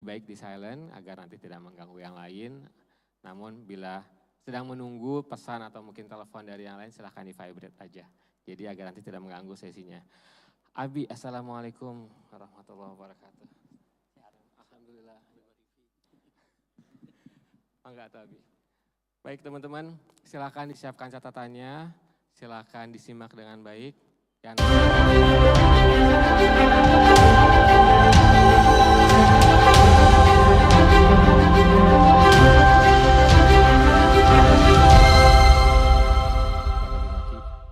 baik di silent agar nanti tidak mengganggu yang lain. Namun bila sedang menunggu pesan atau mungkin telepon dari yang lain silahkan di vibrate aja. Jadi agar nanti tidak mengganggu sesinya. Abi, assalamualaikum warahmatullahi wabarakatuh. Alhamdulillah. Enggak tahu Abi. Baik teman-teman, silakan disiapkan catatannya, silakan disimak dengan baik.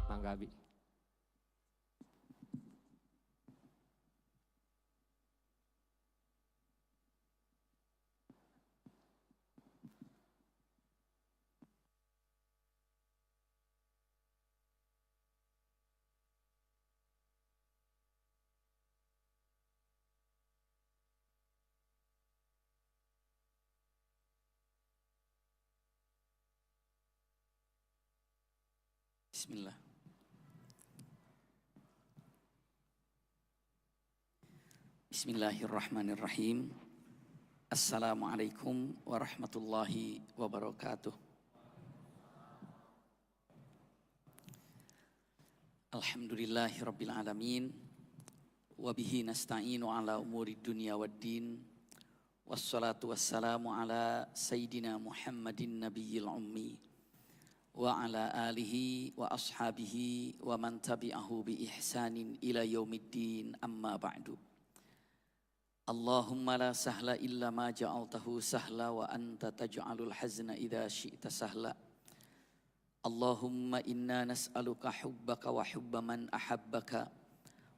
Mangga Abi. Bismillah. Bismillahirrahmanirrahim. Assalamualaikum warahmatullahi wabarakatuh. Alhamdulillahi rabbil alamin. Wabihi nasta'inu ala umuri dunia waddin. Wassalatu wassalamu ala Sayyidina Muhammadin nabiyil ummi. Wa ala alihi wa ashabihi wa man tabi'ahu bi ihsanin ila yaumiddin amma ba'du. Allahumma la sahla illa ma ja'altahu sahla wa anta taj'alul hazna idha syi'ta sahla. Allahumma inna nas'aluka hubbaka wa hubba man ahabbaka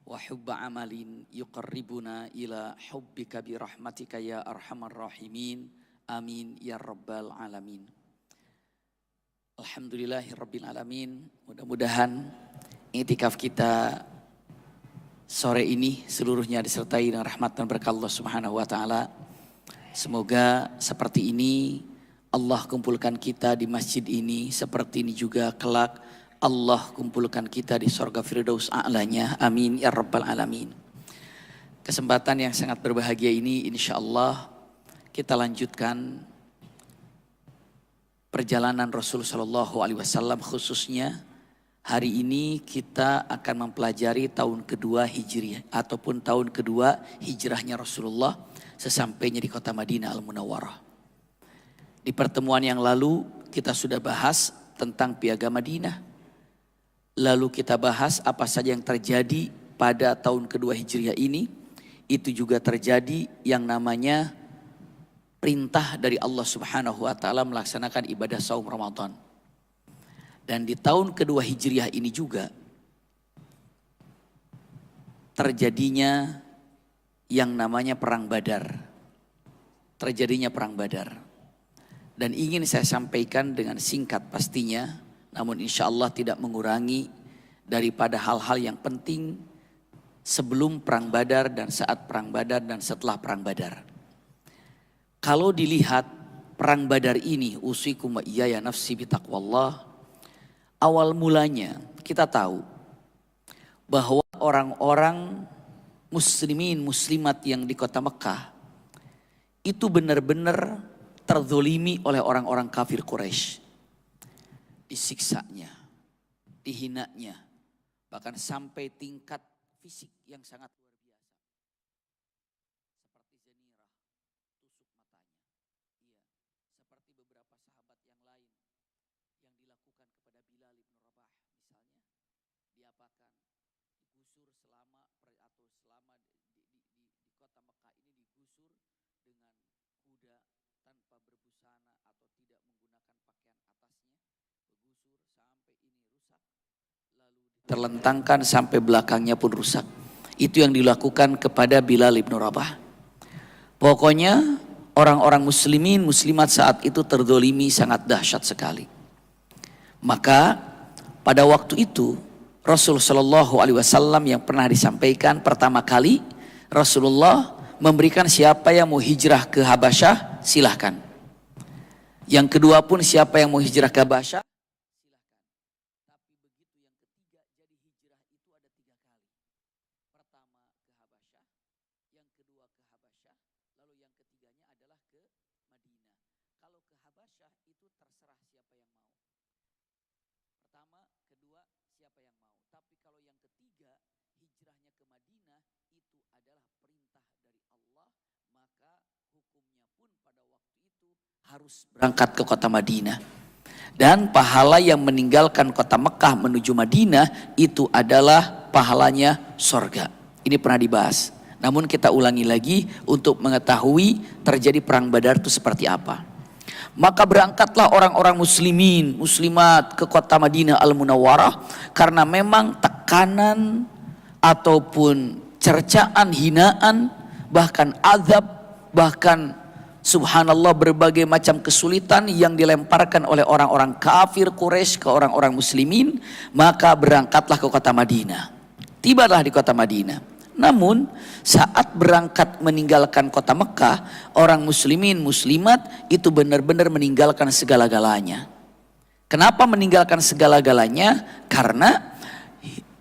wa hubba amalin yuqarribuna ila hubbika bi rahmatika ya arhamar rahimin. Amin ya rabbal alamin. Alhamdulillahirabbil alamin. Mudah-mudahan i'tikaf kita sore ini seluruhnya disertai dengan rahmat dan berkah Allah Subhanahu wa taala. Semoga seperti ini Allah kumpulkan kita di masjid ini, seperti ini juga kelak Allah kumpulkan kita di surga Firdaus a'lanya. Amin ya rabbal alamin. Kesempatan yang sangat berbahagia ini insyaallah kita lanjutkan perjalanan Rasul sallallahu alaihi wasallam, khususnya hari ini kita akan mempelajari tahun kedua Hijriah ataupun tahun kedua hijrahnya Rasulullah sesampainya di kota Madinah Al-Munawwarah. Di pertemuan yang lalu kita sudah bahas tentang piagam Madinah. Lalu kita bahas apa saja yang terjadi pada tahun kedua Hijriah ini. Itu juga terjadi yang namanya perintah dari Allah Subhanahu wa taala melaksanakan ibadah saum Ramadan. Dan di tahun kedua Hijriah ini juga terjadinya yang namanya perang Badar. Terjadinya perang Badar. Dan ingin saya sampaikan dengan singkat pastinya, namun insya Allah tidak mengurangi daripada hal-hal yang penting sebelum perang Badar dan saat perang Badar dan setelah perang Badar. Kalau dilihat perang Badar ini, usikum wa iyaya nafsi bitaqwallah, awal mulanya kita tahu bahwa orang-orang muslimin muslimat yang di kota Mekah itu benar-benar terzolimi oleh orang-orang kafir Quraisy. Disiksanya, dihinanya, bahkan sampai tingkat fisik yang sangat luar biasa. Seperti Zenirah, tusuk matanya. Iya, seperti beberapa sahabat yang lain yang dilakukan kepada Bilal bin Rabah misalnya, diapakan? Digusur selama di kota Mekah ini digusur dengan kuda tanpa berbusana atau tidak menggunakan pakaian atasnya, begusur sampai ini rusak, lalu terlentangkan sampai belakangnya pun rusak. Itu yang dilakukan kepada Bilal bin Rabah. Pokoknya orang-orang muslimin muslimat saat itu terdolimi sangat dahsyat sekali. Maka pada waktu itu Rasul Shallallahu Alaihi Wasallam yang pernah disampaikan pertama kali Rasulullah memberikan siapa yang mau hijrah ke Habasyah silahkan. Yang kedua pun siapa yang mau hijrah ke Habasyah silahkan. Tapi begitu yang ketiga, jadi hijrah itu ada 3 kali. Pertama ke Habasyah, yang kedua ke Habasyah, lalu yang ketiganya ke Habasyah itu terserah siapa yang mau. Pertama, kedua, siapa yang mau. Tapi kalau yang ketiga, hijrahnya ke Madinah itu adalah perintah dari Allah, maka hukumnya pun pada waktu itu harus berangkat ke kota Madinah. Dan pahala yang meninggalkan kota Mekah menuju Madinah itu adalah pahalanya sorga. Ini pernah dibahas. Namun kita ulangi lagi untuk mengetahui terjadi perang Badar itu seperti apa. Maka berangkatlah orang-orang muslimin, muslimat ke kota Madinah Al-Munawwarah karena memang tekanan ataupun cercaan, hinaan, bahkan azab, bahkan subhanallah berbagai macam kesulitan yang dilemparkan oleh orang-orang kafir Quraisy ke orang-orang muslimin, maka berangkatlah ke kota Madinah. Tibalah di kota Madinah. Namun saat berangkat meninggalkan kota Mekah, orang muslimin muslimat itu benar-benar meninggalkan segala-galanya. Kenapa meninggalkan segala-galanya? Karena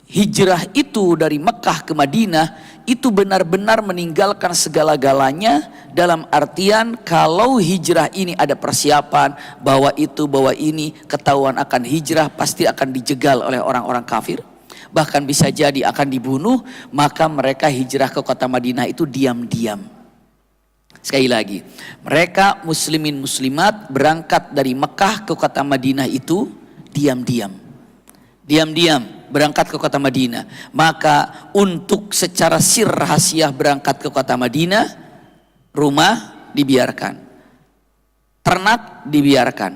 hijrah itu dari Mekah ke Madinah itu benar-benar meninggalkan segala-galanya, dalam artian kalau hijrah ini ada persiapan, bawa itu, bawa ini, ketahuan akan hijrah pasti akan dijegal oleh orang-orang kafir. Bahkan bisa jadi akan dibunuh, maka mereka hijrah ke kota Madinah itu diam-diam. Sekali lagi, mereka muslimin muslimat berangkat dari Mekah ke kota Madinah itu diam-diam. Diam-diam berangkat ke kota Madinah. Maka untuk secara sir rahasia berangkat ke kota Madinah, rumah dibiarkan, ternak dibiarkan,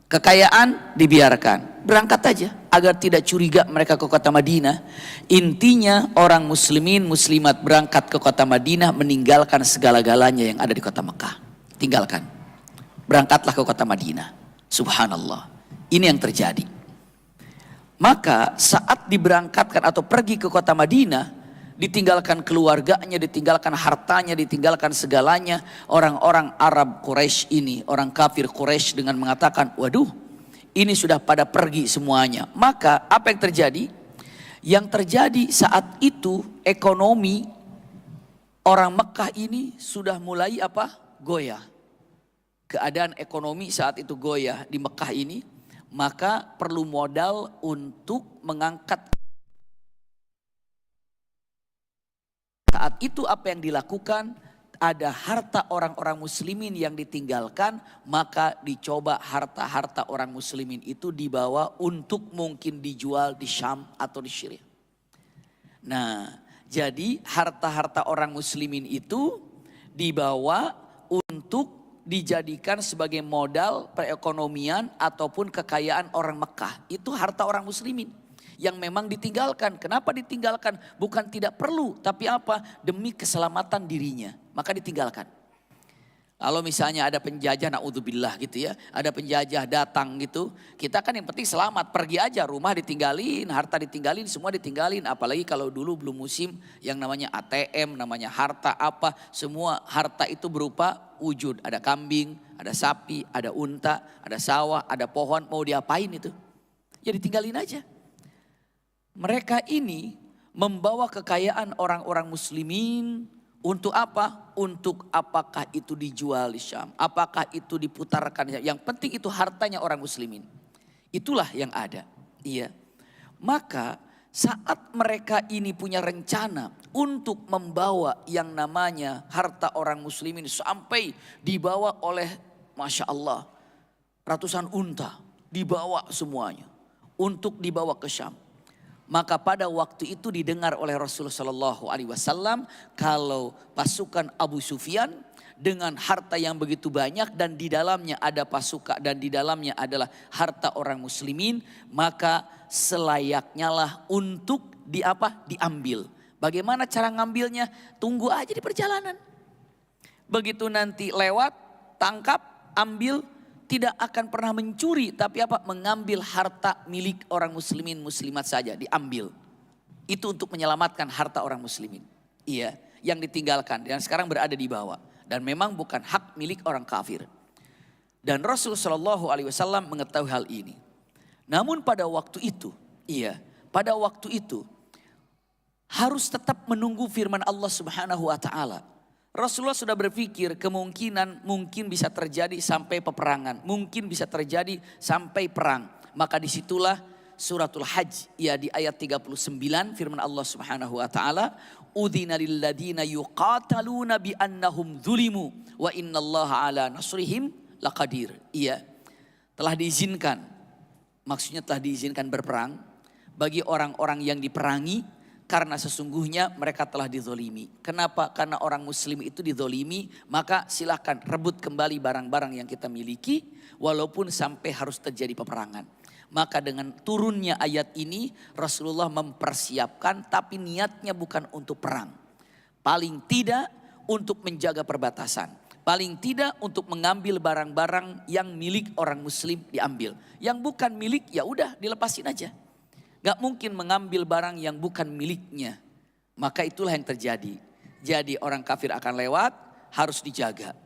kekayaan dibiarkan, berangkat aja agar tidak curiga mereka ke kota Madinah. Intinya orang muslimin muslimat berangkat ke kota Madinah meninggalkan segala-galanya yang ada di kota Mekah. Tinggalkan. Berangkatlah ke kota Madinah. Subhanallah. Ini yang terjadi. Maka saat diberangkatkan atau pergi ke kota Madinah, ditinggalkan keluarganya, ditinggalkan hartanya, ditinggalkan segalanya, orang-orang Arab Quraisy ini, orang kafir Quraisy dengan mengatakan, waduh, ini sudah pada pergi semuanya. Maka apa yang terjadi? Yang terjadi saat itu ekonomi orang Mekah ini sudah mulai apa? Goyah. Keadaan ekonomi saat itu goyah di Mekah ini, maka perlu modal untuk mengangkat. Saat itu apa yang dilakukan? Ada harta orang-orang muslimin yang ditinggalkan, maka dicoba harta-harta orang muslimin itu dibawa untuk mungkin dijual di Syam atau di Syria. Nah, jadi harta-harta orang muslimin itu dibawa untuk dijadikan sebagai modal perekonomian ataupun kekayaan orang Mekah. Itu harta orang muslimin yang memang ditinggalkan. Kenapa ditinggalkan? Bukan tidak perlu, tapi apa? Demi keselamatan dirinya, maka ditinggalkan. Kalau misalnya ada penjajah, naudzubillah gitu ya, ada penjajah datang gitu, kita kan yang penting selamat, pergi aja, rumah ditinggalin, harta ditinggalin, semua ditinggalin. Apalagi kalau dulu belum musim yang namanya ATM, namanya harta apa, semua harta itu berupa wujud. Ada kambing, ada sapi, ada unta, ada sawah, ada pohon, mau diapain itu? Ya ditinggalin aja. Mereka ini membawa kekayaan orang-orang muslimin untuk apa? Untuk apakah itu dijual di Syam, apakah itu diputarkan. Yang penting itu hartanya orang muslimin. Itulah yang ada. Iya. Maka saat mereka ini punya rencana untuk membawa yang namanya harta orang muslimin sampai dibawa oleh Masya Allah ratusan unta, dibawa semuanya untuk dibawa ke Syam. Maka pada waktu itu didengar oleh Rasulullah SAW kalau pasukan Abu Sufyan dengan harta yang begitu banyak dan di dalamnya ada pasukan dan di dalamnya adalah harta orang muslimin, maka selayaknya lah untuk diambil. Bagaimana cara ngambilnya? Tunggu aja di perjalanan. Begitu nanti lewat, tangkap, ambil. Tidak akan pernah mencuri, tapi mengambil harta milik orang muslimin muslimat saja, diambil. Itu untuk menyelamatkan harta orang muslimin. Iya, yang ditinggalkan dan sekarang berada di bawah dan memang bukan hak milik orang kafir. Dan Rasulullah SAW mengetahui hal ini. Namun pada waktu itu, pada waktu itu harus tetap menunggu firman Allah Subhanahu wa taala. Rasulullah sudah berpikir kemungkinan mungkin bisa terjadi sampai peperangan. Mungkin bisa terjadi sampai perang. Maka disitulah suratul Hajj ya di ayat 39 firman Allah Subhanahu wa taala, "Udzina lil ladzina yuqataluna bi annahum dzulimu wa innallaha ala nasrihim laqadir." Iya, telah diizinkan. Maksudnya telah diizinkan berperang bagi orang-orang yang diperangi karena sesungguhnya mereka telah dizolimi. Kenapa? Karena orang muslim itu dizolimi, maka silahkan rebut kembali barang-barang yang kita miliki walaupun sampai harus terjadi peperangan. Maka dengan turunnya ayat ini Rasulullah mempersiapkan, tapi niatnya bukan untuk perang. Paling tidak untuk menjaga perbatasan. Paling tidak untuk mengambil barang-barang yang milik orang muslim diambil. Yang bukan milik ya udah dilepasin aja. Gak mungkin mengambil barang yang bukan miliknya. Maka itulah yang terjadi. Jadi orang kafir akan lewat, harus dijaga.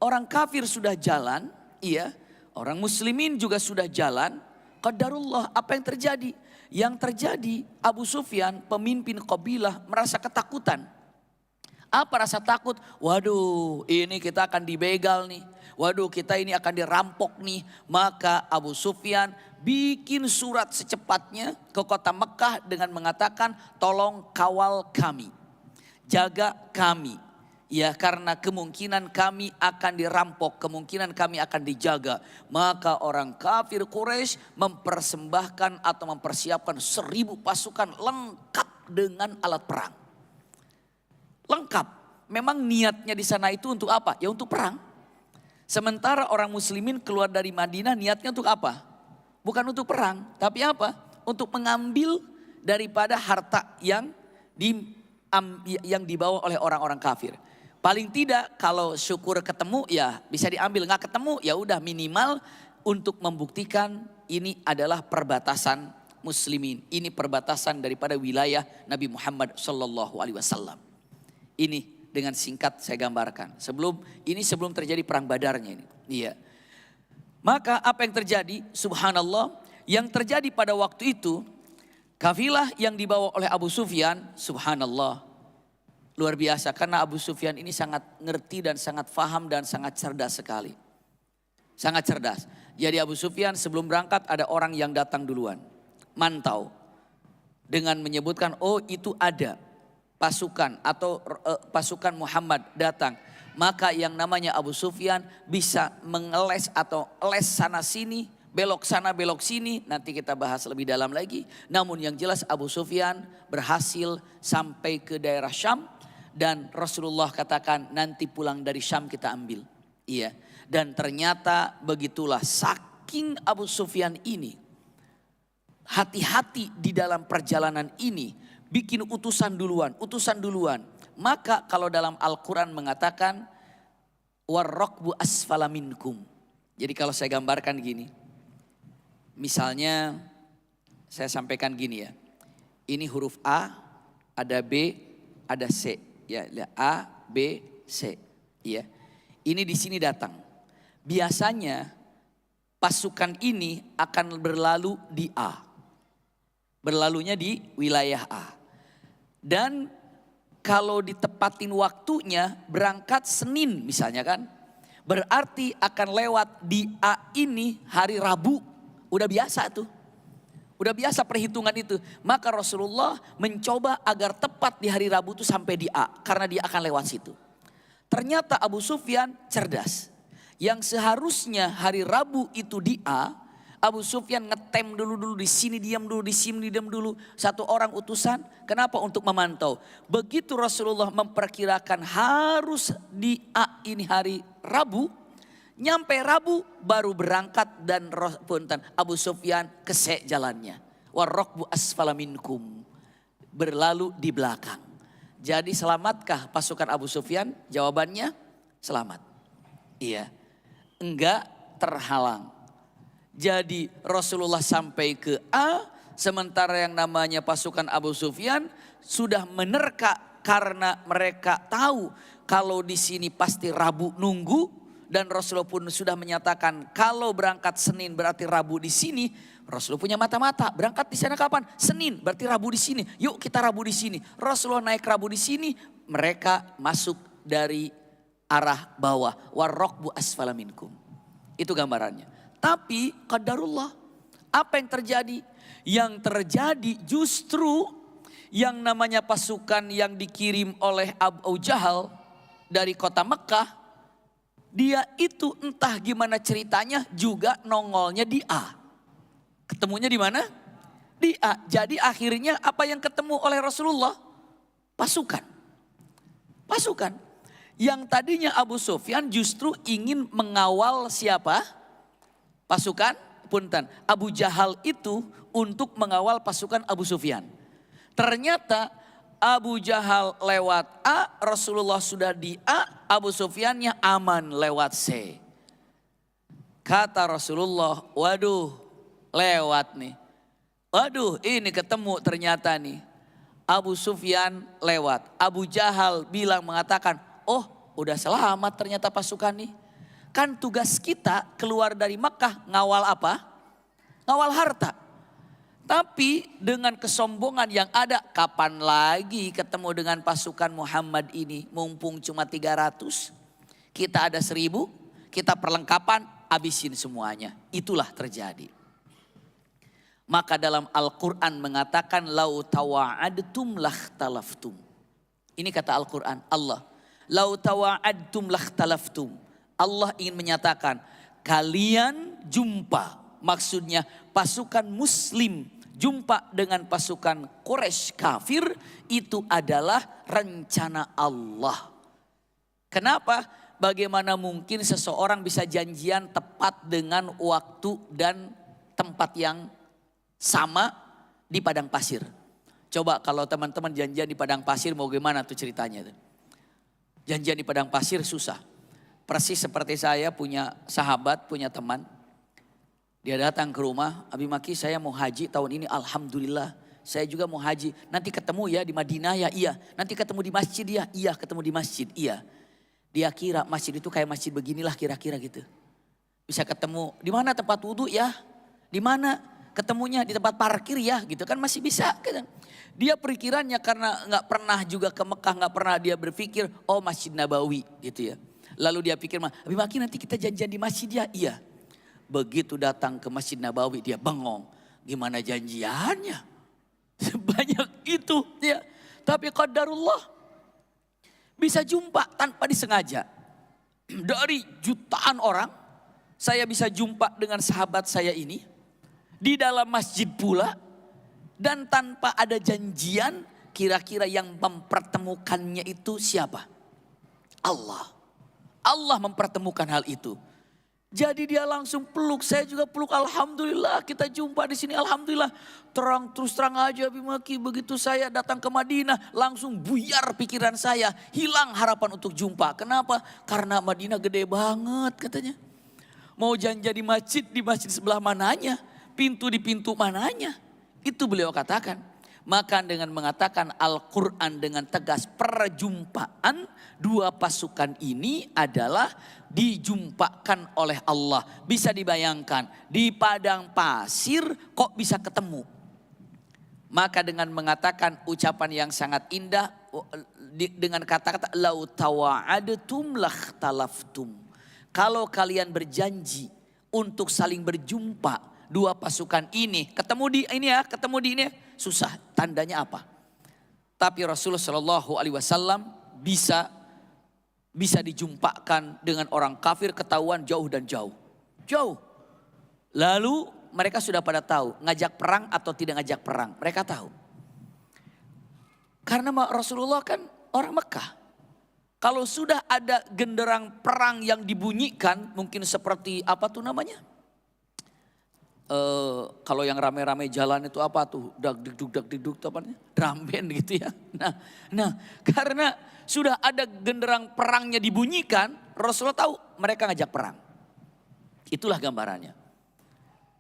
Orang kafir sudah jalan, iya. Orang muslimin juga sudah jalan. Qadarullah, apa yang terjadi? Yang terjadi Abu Sufyan, pemimpin kabilah, merasa ketakutan. Apa rasa takut? Waduh, ini kita akan dibegal nih. Waduh, kita ini akan dirampok nih. Maka Abu Sufyan bikin surat secepatnya ke kota Mekah dengan mengatakan, tolong kawal kami, jaga kami. Ya, karena kemungkinan kami akan dirampok, kemungkinan kami akan dijaga. Maka orang kafir Quraisy mempersembahkan atau mempersiapkan 1000 pasukan lengkap dengan alat perang. Lengkap. Memang niatnya di sana itu untuk apa? Ya untuk perang. Sementara orang muslimin keluar dari Madinah niatnya untuk apa? Bukan untuk perang, tapi apa? Untuk mengambil daripada harta yang dibawa oleh orang-orang kafir. Paling tidak kalau syukur ketemu ya bisa diambil, nggak ketemu ya udah minimal untuk membuktikan ini adalah perbatasan muslimin. Ini perbatasan daripada wilayah Nabi Muhammad SAW. Ini dengan singkat saya gambarkan. Sebelum terjadi perang Badarnya ini. Iya. Maka apa yang terjadi? Subhanallah, yang terjadi pada waktu itu kafilah yang dibawa oleh Abu Sufyan, subhanallah, luar biasa karena Abu Sufyan ini sangat ngerti dan sangat faham dan sangat cerdas sekali. Sangat cerdas. Jadi Abu Sufyan sebelum berangkat ada orang yang datang duluan, mantau dengan menyebutkan oh itu ada pasukan atau pasukan Muhammad datang. Maka yang namanya Abu Sufyan bisa mengeles atau les sana sini, belok sana belok sini, nanti kita bahas lebih dalam lagi. Namun yang jelas Abu Sufyan berhasil sampai ke daerah Syam dan Rasulullah katakan nanti pulang dari Syam kita ambil. Iya. Dan ternyata begitulah, saking Abu Sufyan ini hati-hati di dalam perjalanan ini, bikin utusan duluan. Maka kalau dalam Al-Quran mengatakan warrokbu asfala minkum. Jadi kalau saya gambarkan gini. Misalnya saya sampaikan gini ya. Ini huruf A, ada B, ada C. Ya, A, B, C. Ya. Ini di sini datang. Biasanya pasukan ini akan berlalu di A. Berlalunya di wilayah A. Dan kalau ditepatin waktunya berangkat Senin misalnya kan. Berarti akan lewat di A ini hari Rabu. Udah biasa tuh. Udah biasa perhitungan itu. Maka Rasulullah mencoba agar tepat di hari Rabu itu sampai di A. Karena dia akan lewat situ. Ternyata Abu Sufyan cerdas. Yang seharusnya hari Rabu itu di A. Abu Sufyan ngetem dulu di sini diam dulu, di sini diam dulu. Satu orang utusan, kenapa? Untuk memantau. Begitu Rasulullah memperkirakan harus di A ini hari Rabu, nyampe Rabu baru berangkat dan Abu Sufyan kesek jalannya. Warrokbu asfala minkum, berlalu di belakang. Jadi selamatkah pasukan Abu Sufyan? Jawabannya selamat. Iya, enggak terhalang. Jadi Rasulullah sampai ke A, sementara yang namanya pasukan Abu Sufyan sudah menerka karena mereka tahu kalau di sini pasti Rabu nunggu dan Rasulullah pun sudah menyatakan kalau berangkat Senin berarti Rabu di sini. Rasulullah punya mata-mata, berangkat di sana kapan? Senin, berarti Rabu di sini. Yuk kita Rabu di sini. Rasulullah naik Rabu di sini, mereka masuk dari arah bawah. Warrokbu asfala minkum. Itu gambarannya. Tapi qadarullah, apa yang terjadi? Yang terjadi justru yang namanya pasukan yang dikirim oleh Abu Jahal dari kota Mekah, dia itu entah gimana ceritanya juga nongolnya di A. Ketemunya di mana? Di A. Jadi akhirnya apa yang ketemu oleh Rasulullah? Pasukan. Pasukan. Yang tadinya Abu Sufyan justru ingin mengawal siapa? Pasukan, punten. Abu Jahal itu untuk mengawal pasukan Abu Sufyan. Ternyata Abu Jahal lewat A, Rasulullah sudah di A, Abu Sufyannya aman lewat C. Kata Rasulullah, waduh lewat nih. Waduh ini ketemu ternyata nih. Abu Sufyan lewat. Abu Jahal bilang mengatakan, oh udah selamat ternyata pasukan nih. Kan tugas kita keluar dari Makkah ngawal apa? Ngawal harta. Tapi dengan kesombongan yang ada, kapan lagi ketemu dengan pasukan Muhammad ini? Mumpung cuma 300, kita ada 1000, kita perlengkapan, habisin semuanya. Itulah terjadi. Maka dalam Al-Quran mengatakan, lau tawa'adtum lakhtalaftum. Ini kata Al-Quran, Allah. Lau tawa'adtum lakhtalaftum. Allah ingin menyatakan, kalian jumpa. Maksudnya pasukan muslim jumpa dengan pasukan Quraisy kafir, itu adalah rencana Allah. Kenapa? Bagaimana mungkin seseorang bisa janjian tepat dengan waktu dan tempat yang sama di padang pasir? Coba kalau teman-teman janjian di padang pasir mau gimana tuh ceritanya? Janjian di padang pasir susah. Persis seperti saya punya sahabat, punya teman. Dia datang ke rumah, Abi Maki saya mau haji tahun ini, alhamdulillah. Saya juga mau haji, nanti ketemu ya di Madinah ya, iya. Nanti ketemu di masjid ya, iya ketemu di masjid, iya. Dia kira masjid itu kayak masjid beginilah kira-kira gitu. Bisa ketemu, di mana tempat wudhu ya, di mana ketemunya di tempat parkir ya gitu kan masih bisa. Gitu. Dia perikirannya karena gak pernah juga ke Mekah, gak pernah dia berpikir, oh Masjid Nabawi gitu ya. Lalu dia pikir, Abi Maki nanti kita janjian di masjid ya, iya. Begitu datang ke Masjid Nabawi dia bengong. Gimana janjiannya? Sebanyak itu ya. Tapi qadarullah. Bisa jumpa tanpa disengaja. Dari jutaan orang. Saya bisa jumpa dengan sahabat saya ini. Di dalam masjid pula. Dan tanpa ada janjian. Kira-kira yang mempertemukannya itu siapa? Allah. Allah mempertemukan hal itu. Jadi dia langsung peluk, saya juga peluk, alhamdulillah kita jumpa di sini, alhamdulillah. Terus terang aja Abi Maki, begitu saya datang ke Madinah langsung buyar pikiran saya, hilang harapan untuk jumpa. Kenapa? Karena Madinah gede banget katanya. Mau janjian di masjid sebelah mananya, pintu di pintu mananya. Itu beliau katakan. Maka dengan mengatakan Al-Quran dengan tegas, perjumpaan dua pasukan ini adalah dijumpakan oleh Allah. Bisa dibayangkan di padang pasir kok bisa ketemu. Maka dengan mengatakan ucapan yang sangat indah dengan kata-kata lau tawa'adtum lakhtalaftum. Kalau kalian berjanji untuk saling berjumpa dua pasukan ini, ketemu di ini ya, ketemu di ini susah. Tandanya apa? Tapi Rasulullah Shallallahu Alaihi Wasallam bisa dijumpakan dengan orang kafir ketahuan jauh dan jauh. Lalu mereka sudah pada tahu ngajak perang atau tidak ngajak perang. Mereka tahu. Karena Rasulullah kan orang Mekah. Kalau sudah ada genderang perang yang dibunyikan, mungkin seperti apa tuh namanya? Kalau yang rame-rame jalan itu apa tuh? Dak-dik-duk apa namanya? Drum band gitu ya. Nah, karena sudah ada genderang perangnya dibunyikan, Rasulullah tahu mereka ngajak perang. Itulah gambarannya.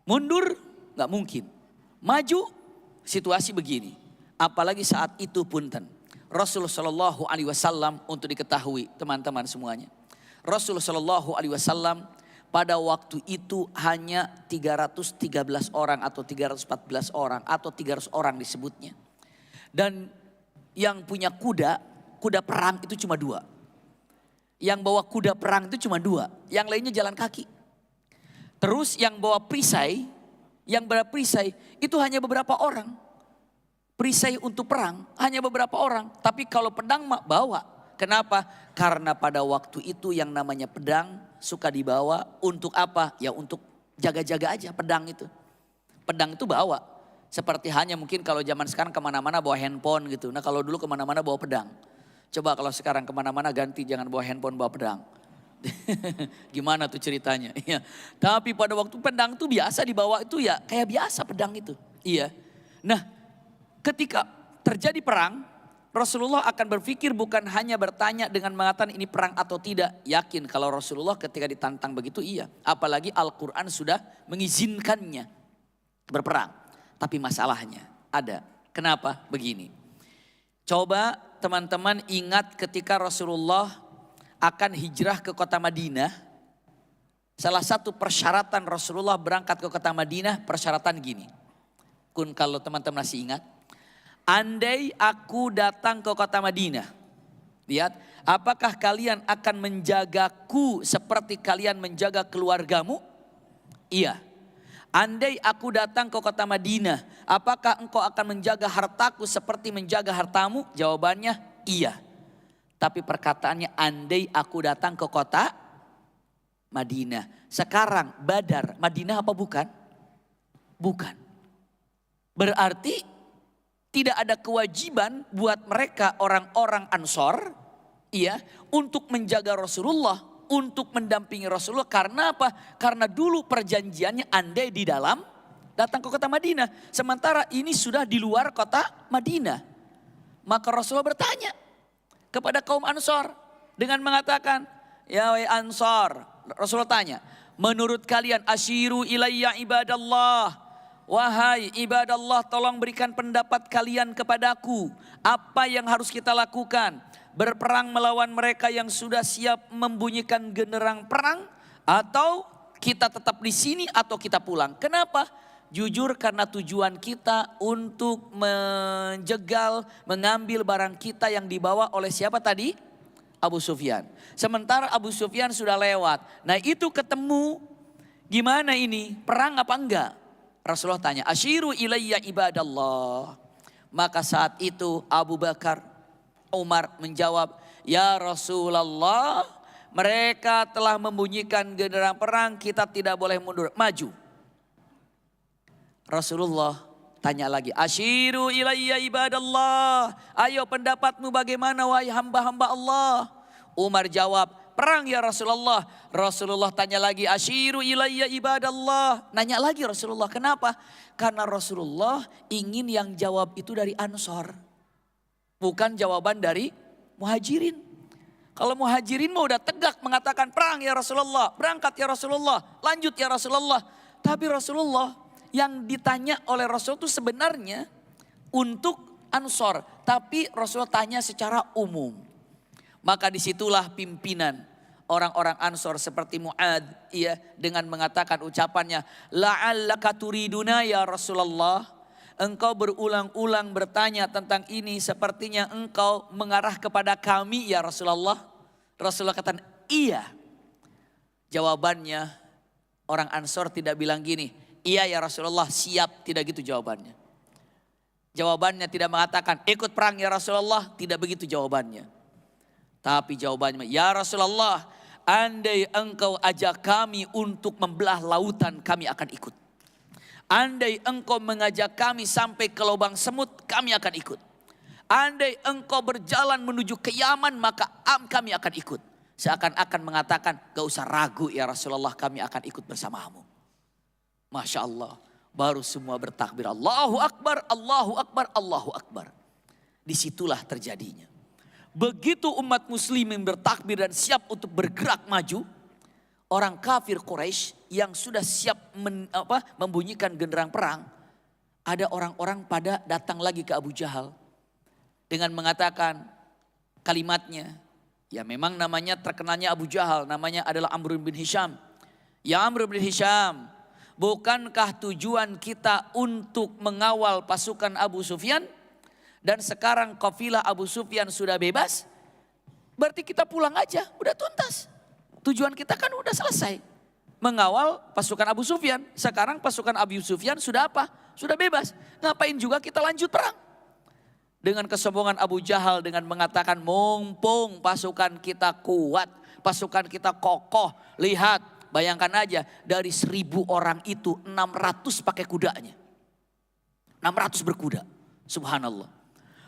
Mundur nggak mungkin. Maju situasi begini. Apalagi saat itu punten. Rasulullah Shallallahu Alaihi Wasallam untuk diketahui teman-teman semuanya. Rasulullah Shallallahu Alaihi Wasallam pada waktu itu hanya 313 orang atau 314 orang atau 300 orang disebutnya. Dan yang punya kuda perang itu cuma 2. Yang bawa kuda perang itu cuma 2, yang lainnya jalan kaki. Terus yang bawa perisai, itu hanya beberapa orang. Perisai untuk perang hanya beberapa orang, tapi kalau pedang bawa. Kenapa? Karena pada waktu itu yang namanya pedang suka dibawa untuk apa? Ya untuk jaga-jaga aja pedang itu. Pedang itu bawa. Seperti hanya mungkin kalau zaman sekarang kemana-mana bawa handphone gitu. Nah kalau dulu kemana-mana bawa pedang. Coba kalau sekarang kemana-mana ganti, jangan bawa handphone, bawa pedang. Gimana tuh ceritanya? Iya. Tapi pada waktu pedang tuh biasa dibawa itu ya kayak biasa pedang itu. Iya. Nah ketika terjadi perang, Rasulullah akan berpikir bukan hanya bertanya dengan mengatakan ini perang atau tidak. Yakin kalau Rasulullah ketika ditantang begitu iya. Apalagi Al-Quran sudah mengizinkannya berperang. Tapi masalahnya ada. Kenapa? Begini. Coba teman-teman ingat ketika Rasulullah akan hijrah ke kota Madinah. Salah satu persyaratan Rasulullah berangkat ke kota Madinah, persyaratan gini. Kalau teman-teman masih ingat. Andai aku datang ke kota Madinah. Lihat, apakah kalian akan menjagaku seperti kalian menjaga keluargamu? Iya. Andai aku datang ke kota Madinah, apakah engkau akan menjaga hartaku seperti menjaga hartamu? Jawabannya iya. Tapi perkataannya andai aku datang ke kota Madinah. Sekarang Badar, Madinah apa bukan? Bukan. Berarti tidak ada kewajiban buat mereka orang-orang Ansor, iya, untuk menjaga Rasulullah, untuk mendampingi Rasulullah. Karena apa? Karena dulu perjanjiannya andai di dalam datang ke kota Madinah. Sementara ini sudah di luar kota Madinah. Maka Rasulullah bertanya kepada kaum Ansor dengan mengatakan, ya wahai Ansor, Rasulullah tanya, menurut kalian asyiru ilayya ibadallah. Wahai ibadallah, tolong berikan pendapat kalian kepadaku. Apa yang harus kita lakukan? Berperang melawan mereka yang sudah siap membunyikan genderang perang, atau kita tetap di sini atau kita pulang. Kenapa? Jujur karena tujuan kita untuk menjegal, mengambil barang kita yang dibawa oleh siapa tadi? Abu Sufyan. Sementara Abu Sufyan sudah lewat. Nah itu ketemu, gimana ini? Perang apa enggak? Rasulullah tanya, asyiru ilayya ibadallah. Maka saat itu Abu Bakar, Umar menjawab, ya Rasulullah, mereka telah membunyikan genderang perang, kita tidak boleh mundur, maju. Rasulullah tanya lagi, asyiru ilayya ibadallah, ayo pendapatmu bagaimana wahai hamba-hamba Allah. Umar jawab, perang ya Rasulullah. Rasulullah tanya lagi, asyiru ilayya ibadallah. Nanya lagi Rasulullah, kenapa? Karena Rasulullah ingin yang jawab itu dari Ansor, bukan jawaban dari Muhajirin. Kalau Muhajirin mau udah tegak mengatakan perang ya Rasulullah, berangkat ya Rasulullah, lanjut ya Rasulullah. Tapi Rasulullah yang ditanya oleh Rasul itu sebenarnya untuk Ansor, tapi Rasulullah tanya secara umum. Maka disitulah pimpinan orang-orang Ansor seperti Mu'ad, ya, dengan mengatakan ucapannya, la'allaka turiduna ya Rasulullah. Engkau berulang-ulang bertanya tentang ini, sepertinya engkau mengarah kepada kami ya Rasulullah. Rasulullah kata, iya. Jawabannya orang Ansor tidak bilang gini, iya ya Rasulullah, siap, tidak gitu jawabannya. Jawabannya tidak mengatakan ikut perang ya Rasulullah, tidak begitu jawabannya. Tapi jawabannya, ya Rasulullah, andai engkau ajak kami untuk membelah lautan, kami akan ikut. Andai engkau mengajak kami sampai ke lubang semut, kami akan ikut. Andai engkau berjalan menuju ke Yaman, maka kami akan ikut. Seakan-akan mengatakan, gak usah ragu ya Rasulullah, kami akan ikut bersamamu. Masya Allah, baru semua bertakbir, Allahu Akbar, Allahu Akbar, Allahu Akbar. Disitulah terjadinya. Begitu umat muslimin bertakbir dan siap untuk bergerak maju, orang kafir Quraisy yang sudah siap membunyikan genderang perang, ada orang-orang pada datang lagi ke Abu Jahal dengan mengatakan kalimatnya, ya memang namanya terkenalnya Abu Jahal, namanya adalah Amr bin Hisham. Ya Amr bin Hisham, bukankah tujuan kita untuk mengawal pasukan Abu Sufyan? Dan sekarang kafilah Abu Sufyan sudah bebas. Berarti kita pulang aja, udah tuntas. Tujuan kita kan udah selesai. Mengawal pasukan Abu Sufyan. Sekarang pasukan Abu Sufyan sudah apa? Sudah bebas. Ngapain juga kita lanjut perang? Dengan kesombongan Abu Jahal dengan mengatakan mumpung pasukan kita kuat, pasukan kita kokoh. Lihat, bayangkan aja dari 1.000 orang itu 600 pakai kudanya. 600 berkuda, subhanallah.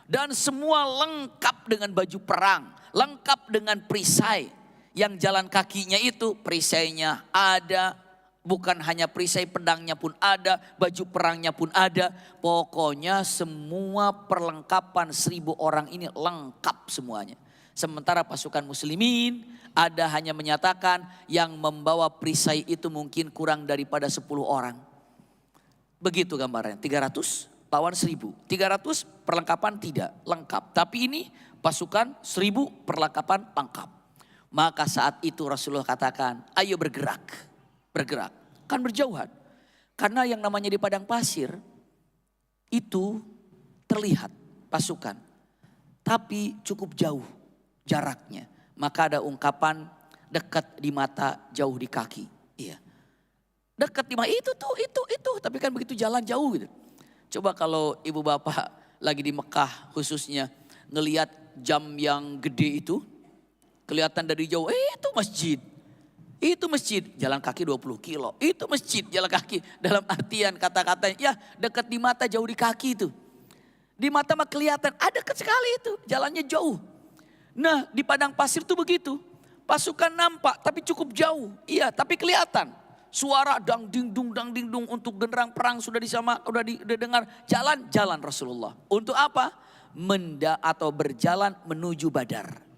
Dan semua lengkap dengan baju perang, lengkap dengan perisai. Yang jalan kakinya itu perisainya ada, bukan hanya perisai, pedangnya pun ada, baju perangnya pun ada. Pokoknya semua perlengkapan 1.000 orang ini lengkap semuanya. Sementara pasukan muslimin ada hanya menyatakan yang membawa perisai itu mungkin kurang daripada 10 orang. Begitu gambarnya, 300 lawan 1.000. 300 perlengkapan tidak lengkap. Tapi ini pasukan 1.000 perlengkapan lengkap. Maka saat itu Rasulullah katakan, ayo bergerak. Bergerak, kan berjauhan. Karena yang namanya di padang pasir itu terlihat pasukan. Tapi cukup jauh jaraknya. Maka ada ungkapan dekat di mata, jauh di kaki. Iya. Dekat di mata itu. Tapi kan begitu jalan jauh gitu. Coba kalau ibu bapak lagi di Mekah khususnya ngelihat jam yang gede itu. Kelihatan dari jauh, itu masjid. Itu masjid, jalan kaki 20 kilo. Itu masjid, jalan kaki. Dalam artian kata-katanya, ya dekat di mata, jauh di kaki itu. Di mata mah kelihatan, dekat sekali itu, jalannya jauh. Nah di padang pasir tuh begitu. Pasukan nampak tapi cukup jauh. Iya, tapi kelihatan. Suara dang ding dung untuk genderang perang sudah didengar. Jalan Rasulullah. Untuk apa? Atau berjalan menuju Badar.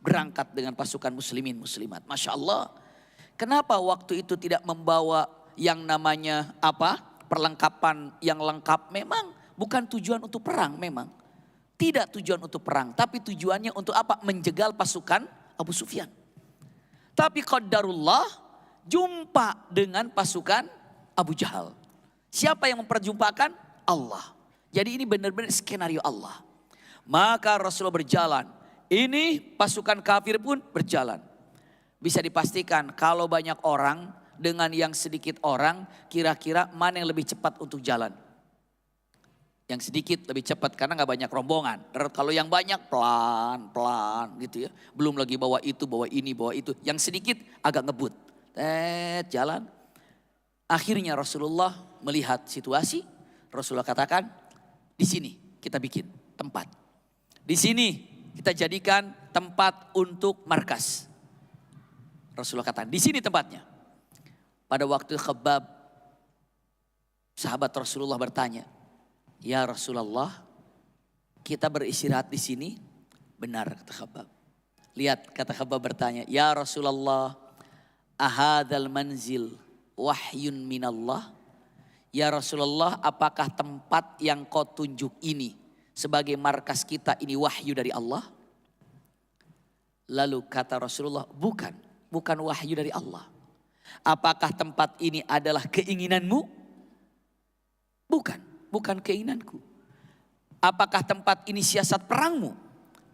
Berangkat dengan pasukan muslimin muslimat. Masya Allah. Kenapa waktu itu tidak membawa yang namanya perlengkapan yang lengkap? Memang bukan tujuan untuk perang memang. Tidak tujuan untuk perang. Tapi tujuannya untuk apa? Menjegal pasukan Abu Sufyan. Tapi qadarullah jumpa dengan pasukan Abu Jahal. Siapa yang memperjumpakan? Allah. Jadi ini benar-benar skenario Allah. Maka Rasulullah berjalan. Ini pasukan kafir pun berjalan. Bisa dipastikan kalau banyak orang dengan yang sedikit orang, kira-kira mana yang lebih cepat untuk jalan? Yang sedikit lebih cepat karena gak banyak rombongan. Kalau yang banyak pelan-pelan gitu ya. Belum lagi bawa itu, bawa ini, bawa itu. Yang sedikit agak ngebut. Jalan. Akhirnya Rasulullah melihat situasi. Rasulullah katakan, di sini kita bikin tempat. Di sini kita jadikan tempat untuk markas. Rasulullah katakan, di sini tempatnya. Pada waktu Khabbab, sahabat Rasulullah bertanya, ya Rasulullah, kita beristirahat di sini? Benar, kata Khabbab. Lihat, kata Khabbab bertanya, ya Rasulullah, ahadzal manzil wahyun minallah? Ya Rasulullah, apakah tempat yang kau tunjuk ini sebagai markas kita ini wahyu dari Allah? Lalu kata Rasulullah, bukan wahyu dari Allah. Apakah tempat ini adalah keinginanmu? Bukan keinginanku. Apakah tempat ini siasat perangmu?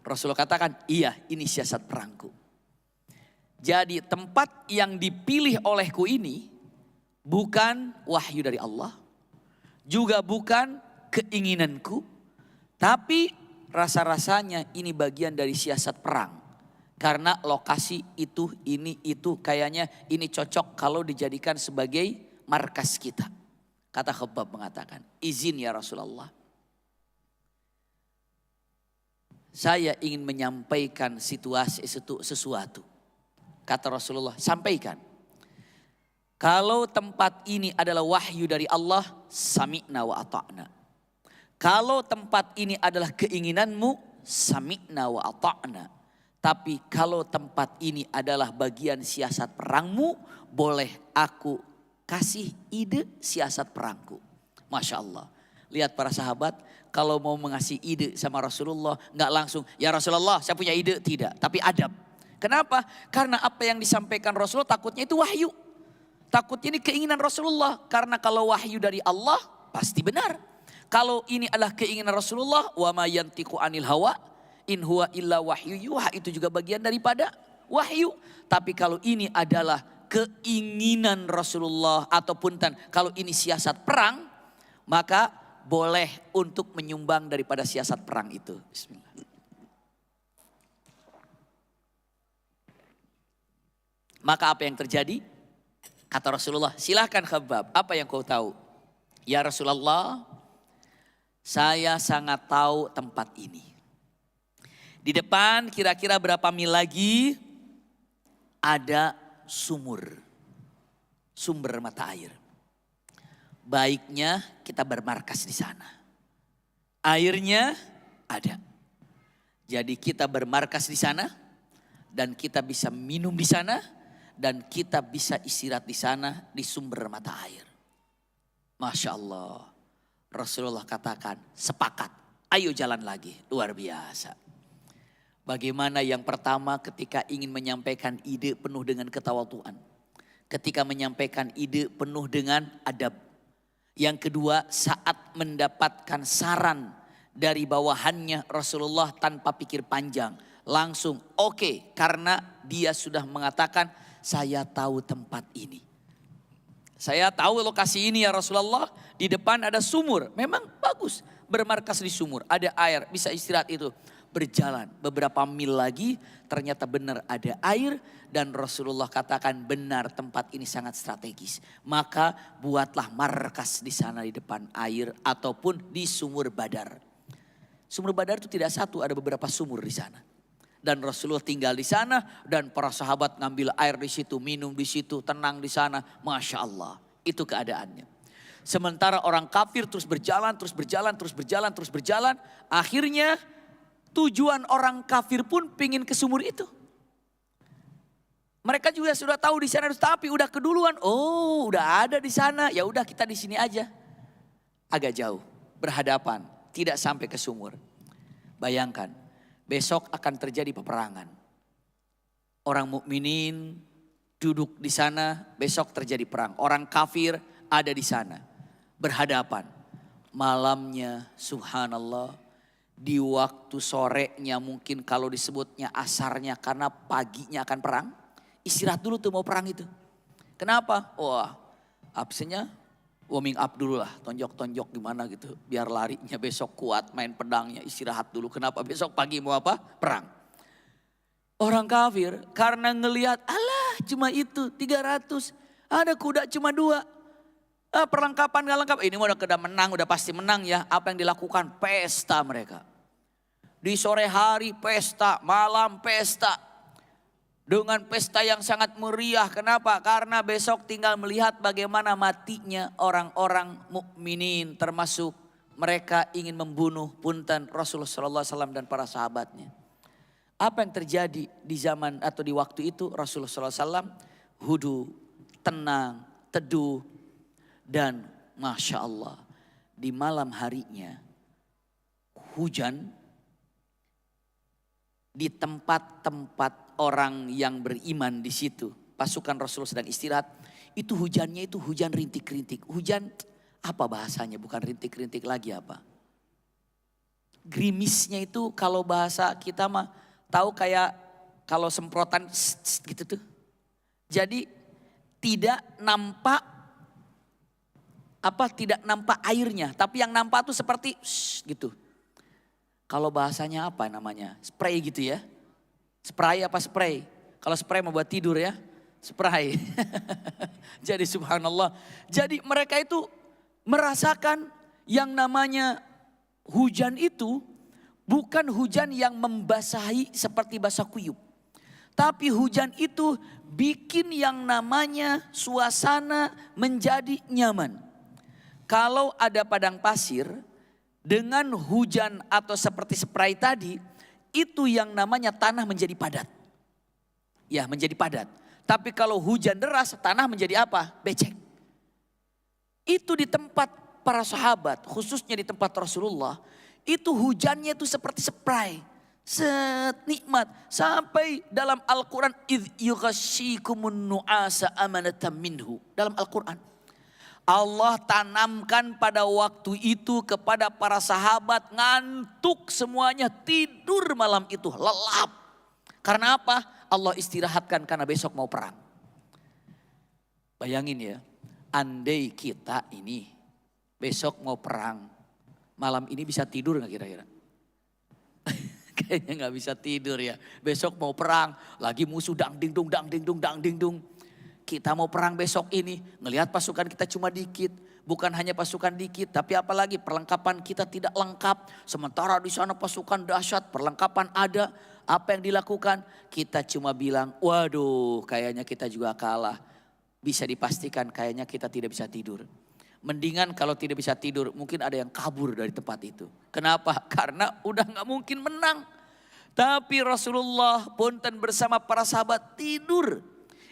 Rasulullah katakan, iya ini siasat perangku. Jadi tempat yang dipilih olehku ini bukan wahyu dari Allah. Juga bukan keinginanku. Tapi rasa-rasanya ini bagian dari siasat perang. Karena lokasi itu, kayaknya ini cocok kalau dijadikan sebagai markas kita. Kata Khabbab mengatakan, izin ya Rasulullah. Saya ingin menyampaikan sesuatu. Kata Rasulullah, sampaikan. Kalau tempat ini adalah wahyu dari Allah, sami'na wa ata'na. Kalau tempat ini adalah keinginanmu, sami'na wa ata'na. Tapi kalau tempat ini adalah bagian siasat perangmu, boleh aku kasih ide siasat perangku. Masya Allah. Lihat para sahabat, kalau mau mengasih ide sama Rasulullah, nggak langsung, ya Rasulullah saya punya ide, tidak. Tapi adab. Kenapa? Karena apa yang disampaikan Rasulullah takutnya itu wahyu. Takutnya ini keinginan Rasulullah. Karena kalau wahyu dari Allah, pasti benar. Kalau ini adalah keinginan Rasulullah, wa ma yantiqu anil hawa In huwa illa wahyu yuha, itu juga bagian daripada wahyu. Tapi kalau ini adalah keinginan Rasulullah ataupun kalau ini siasat perang, maka boleh untuk menyumbang daripada siasat perang itu. Bismillah. Maka apa yang terjadi? Kata Rasulullah, silahkan Khabbab, apa yang kau tahu? Ya Rasulullah, saya sangat tahu tempat ini. Di depan kira-kira berapa mil lagi ada sumber mata air. Baiknya kita bermarkas di sana. Airnya ada. Jadi kita bermarkas di sana dan kita bisa minum di sana dan kita bisa istirahat di sana di sumber mata air. Masya Allah. Rasulullah katakan sepakat, ayo jalan lagi. Luar biasa. Bagaimana yang pertama ketika ingin menyampaikan ide penuh dengan ketawaduan. Ketika menyampaikan ide penuh dengan adab. Yang kedua saat mendapatkan saran dari bawahannya Rasulullah tanpa pikir panjang. Langsung oke, karena dia sudah mengatakan saya tahu tempat ini. Saya tahu lokasi ini ya Rasulullah, di depan ada sumur. Memang bagus bermarkas di sumur, ada air, bisa istirahat itu. Berjalan beberapa mil lagi ternyata benar ada air dan Rasulullah katakan benar tempat ini sangat strategis. Maka buatlah markas di sana di depan air ataupun di sumur Badar. Sumur Badar itu tidak satu, ada beberapa sumur di sana. Dan Rasulullah tinggal di sana dan para sahabat ngambil air di situ, minum di situ, tenang di sana. Masya Allah, itu keadaannya. Sementara orang kafir terus berjalan. Akhirnya tujuan orang kafir pun pingin ke sumur itu. Mereka juga sudah tahu di sana, tapi udah keduluan. Oh, udah ada di sana. Ya udah kita di sini aja. Agak jauh, berhadapan, tidak sampai ke sumur. Bayangkan, besok akan terjadi peperangan. Orang mukminin duduk di sana, besok terjadi perang. Orang kafir ada di sana, berhadapan. Malamnya, subhanallah, di waktu sorenya mungkin kalau disebutnya asarnya karena paginya akan perang. Istirahat dulu tuh mau perang itu. Kenapa? Wah, absennya warming up dulu lah, tonjok-tonjok gimana gitu. Biar larinya besok kuat, main pedangnya, istirahat dulu. Kenapa? Besok pagi mau apa? Perang. Orang kafir karena ngelihat, alah cuma itu 300. Ada kuda cuma 2. Perlengkapan gak lengkap. Ini udah menang, udah pasti menang ya. Apa yang dilakukan? Pesta mereka. Di sore hari pesta, malam pesta. Dengan pesta yang sangat meriah. Kenapa? Karena besok tinggal melihat bagaimana matinya orang-orang mukminin, termasuk mereka ingin membunuh punten Rasulullah SAW dan para sahabatnya. Apa yang terjadi di zaman atau di waktu itu? Rasulullah SAW hudu, tenang, teduh, dan Masya Allah di malam harinya hujan di tempat-tempat orang yang beriman di situ. Pasukan Rasulullah sedang istirahat. Itu hujannya itu hujan rintik-rintik. Hujan apa bahasanya? Bukan rintik-rintik lagi apa? Gerimisnya itu kalau bahasa kita mah tahu kayak kalau semprotan gitu tuh. Jadi tidak nampak tidak nampak airnya, tapi yang nampak tuh seperti gitu. Kalau bahasanya apa namanya? Spray gitu ya. Spray apa spray? Kalau spray mau buat tidur ya, spray. Jadi subhanallah. Jadi mereka itu merasakan yang namanya hujan itu bukan hujan yang membasahi seperti basah kuyup. Tapi hujan itu bikin yang namanya suasana menjadi nyaman. Kalau ada padang pasir dengan hujan atau seperti spray tadi, itu yang namanya tanah menjadi padat. Ya, menjadi padat. Tapi kalau hujan deras, tanah menjadi apa? Becek. Itu di tempat para sahabat, khususnya di tempat Rasulullah, itu hujannya itu seperti spray. Nikmat. Sampai dalam Al-Quran, idh yughashikumun nu'asa amanatan minhu. Dalam Al-Quran. Allah tanamkan pada waktu itu kepada para sahabat, ngantuk semuanya, tidur malam itu lelap. Karena apa? Allah istirahatkan karena besok mau perang. Bayangin ya, andai kita ini besok mau perang, malam ini bisa tidur gak kira-kira? Kayaknya gak bisa tidur ya. Besok mau perang, lagi musuh dang ding dung, dang ding dung, dang ding dung. Kita mau perang besok ini, ngelihat pasukan kita cuma dikit. Bukan hanya pasukan dikit, tapi apalagi perlengkapan kita tidak lengkap. Sementara di sana pasukan dahsyat, perlengkapan ada. Apa yang dilakukan? Kita cuma bilang, waduh kayaknya kita juga kalah. Bisa dipastikan kayaknya kita tidak bisa tidur. Mendingan kalau tidak bisa tidur, mungkin ada yang kabur dari tempat itu. Kenapa? Karena udah gak mungkin menang. Tapi Rasulullah punten bersama para sahabat tidur.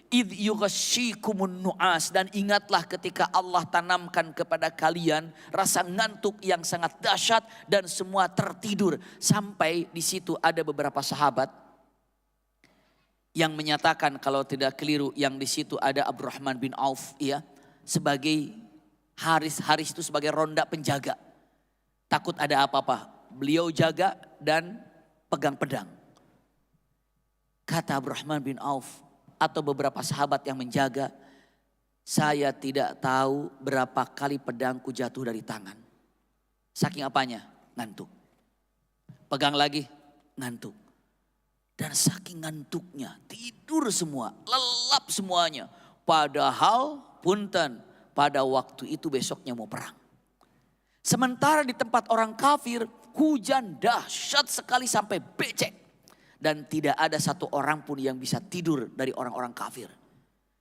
Idh yughashikumun nu'as, dan ingatlah ketika Allah tanamkan kepada kalian rasa ngantuk yang sangat dahsyat dan semua tertidur. Sampai di situ ada beberapa sahabat yang menyatakan, kalau tidak keliru, yang di situ ada Abdurrahman bin Auf ya, sebagai Haris itu sebagai ronda penjaga. Takut ada apa-apa, beliau jaga dan pegang pedang. Kata Abdurrahman bin Auf atau beberapa sahabat yang menjaga, saya tidak tahu berapa kali pedangku jatuh dari tangan. Saking apanya? Ngantuk. Pegang lagi, ngantuk. Dan saking ngantuknya, tidur semua, lelap semuanya. Padahal punten, pada waktu itu besoknya mau perang. Sementara di tempat orang kafir, hujan dahsyat sekali sampai becek. Dan tidak ada satu orang pun yang bisa tidur dari orang-orang kafir.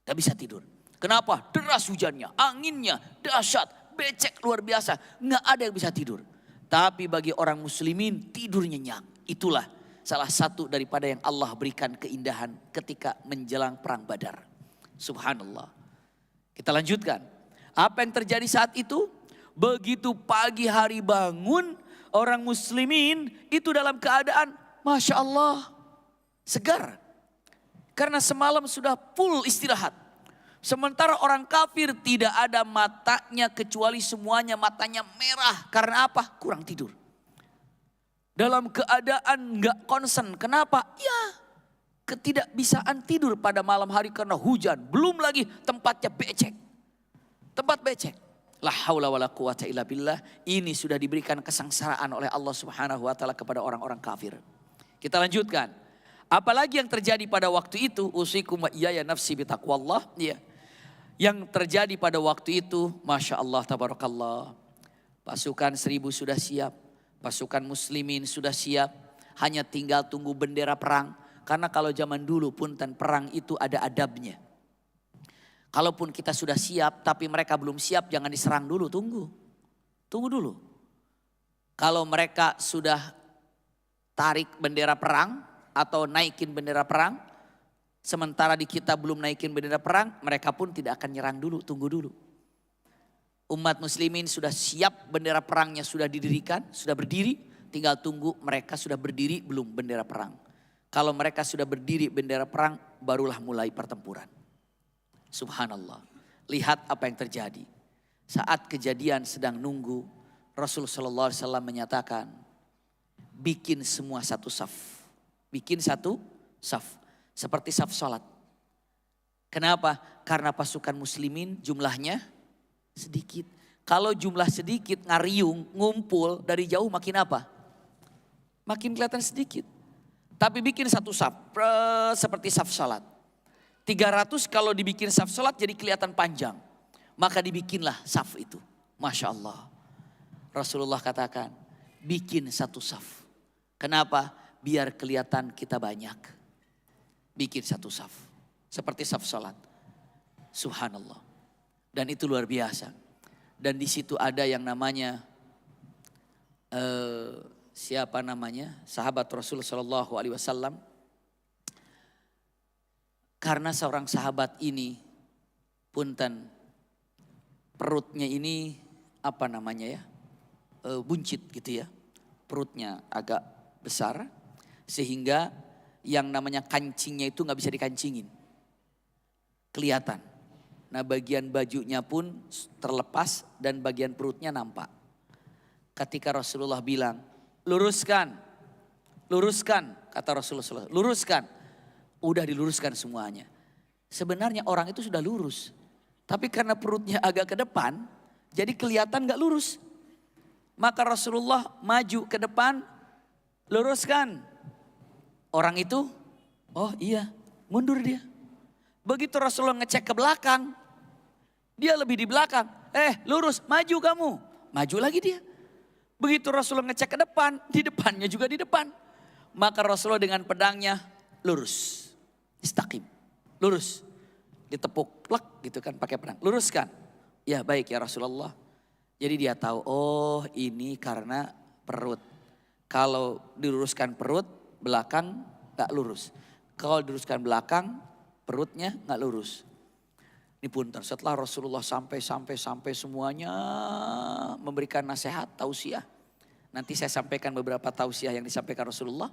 Gak bisa tidur. Kenapa? Deras hujannya, anginnya dahsyat, becek luar biasa. Gak ada yang bisa tidur. Tapi bagi orang muslimin tidur nyenyak. Itulah salah satu daripada yang Allah berikan keindahan ketika menjelang perang Badar. Subhanallah. Kita lanjutkan. Apa yang terjadi saat itu? Begitu pagi hari bangun, orang muslimin itu dalam keadaan Masya Allah, segar. Karena semalam sudah full istirahat. Sementara orang kafir tidak ada matanya kecuali semuanya matanya merah. Karena apa? Kurang tidur. Dalam keadaan gak concern. Kenapa? Ya, ketidakbisaan tidur pada malam hari karena hujan. Belum lagi tempatnya becek. Tempat becek. La haula wala quwata illa billah. Ini sudah diberikan kesengsaraan oleh Allah Subhanahu wa taala kepada orang-orang kafir. Kita lanjutkan. Apalagi yang terjadi pada waktu itu, usikum wa iyaya nafsi bitaqwallah, ya. Yang terjadi pada waktu itu, Masya Allah, tabarakallah. Pasukan 1000 sudah siap, pasukan muslimin sudah siap, hanya tinggal tunggu bendera perang. Karena kalau zaman dulu punten perang itu ada adabnya. Kalaupun kita sudah siap tapi mereka belum siap, jangan diserang dulu, tunggu dulu. Kalau mereka sudah tarik bendera perang atau naikin bendera perang, sementara di kita belum naikin bendera perang, mereka pun tidak akan nyerang dulu, tunggu dulu. Umat muslimin sudah siap, bendera perangnya sudah didirikan, sudah berdiri, tinggal tunggu mereka sudah berdiri belum bendera perang. Kalau mereka sudah berdiri bendera perang, barulah mulai pertempuran. Subhanallah. Lihat apa yang terjadi. Saat kejadian sedang nunggu, Rasul sallallahu alaihi wasallam menyatakan, bikin semua satu saf. Bikin satu saf. Seperti saf sholat. Kenapa? Karena pasukan muslimin jumlahnya sedikit. Kalau jumlah sedikit ngariung, ngumpul dari jauh makin apa? Makin kelihatan sedikit. Tapi bikin satu saf seperti saf sholat. 300 kalau dibikin saf sholat jadi kelihatan panjang. Maka dibikinlah saf itu. Masya Allah. Rasulullah katakan, bikin satu saf. Kenapa? Biar kelihatan kita banyak. Bikin satu saf. Seperti saf sholat. Subhanallah. Dan itu luar biasa. Dan di situ ada yang namanya, siapa namanya? Sahabat Rasul sallallahu alaihi wasallam. Karena seorang sahabat ini, punten, perutnya ini apa namanya ya? Buncit gitu ya. Perutnya agak besar sehingga yang namanya kancingnya itu nggak bisa dikancingin. Kelihatan. Nah bagian bajunya pun terlepas dan bagian perutnya nampak. Ketika Rasulullah bilang, luruskan, luruskan, kata Rasulullah, luruskan. Udah diluruskan semuanya. Sebenarnya orang itu sudah lurus. Tapi karena perutnya agak ke depan, jadi kelihatan gak lurus. Maka Rasulullah maju ke depan, luruskan. Orang itu, oh iya, mundur dia. Begitu Rasulullah ngecek ke belakang, dia lebih di belakang. Lurus, maju kamu. Maju lagi dia. Begitu Rasulullah ngecek ke depan, di depannya juga di depan. Maka Rasulullah dengan pedangnya lurus. Istaqim, lurus. Ditepuk, plek gitu kan pakai pedang. Luruskan. Ya baik ya Rasulullah. Jadi dia tahu, oh ini karena perut. Kalau diluruskan perut, belakang gak lurus. Kalau diluruskan belakang, perutnya gak lurus. Ini punten, setelah Rasulullah sampai semuanya memberikan nasihat, tausiah. Nanti saya sampaikan beberapa tausiah yang disampaikan Rasulullah.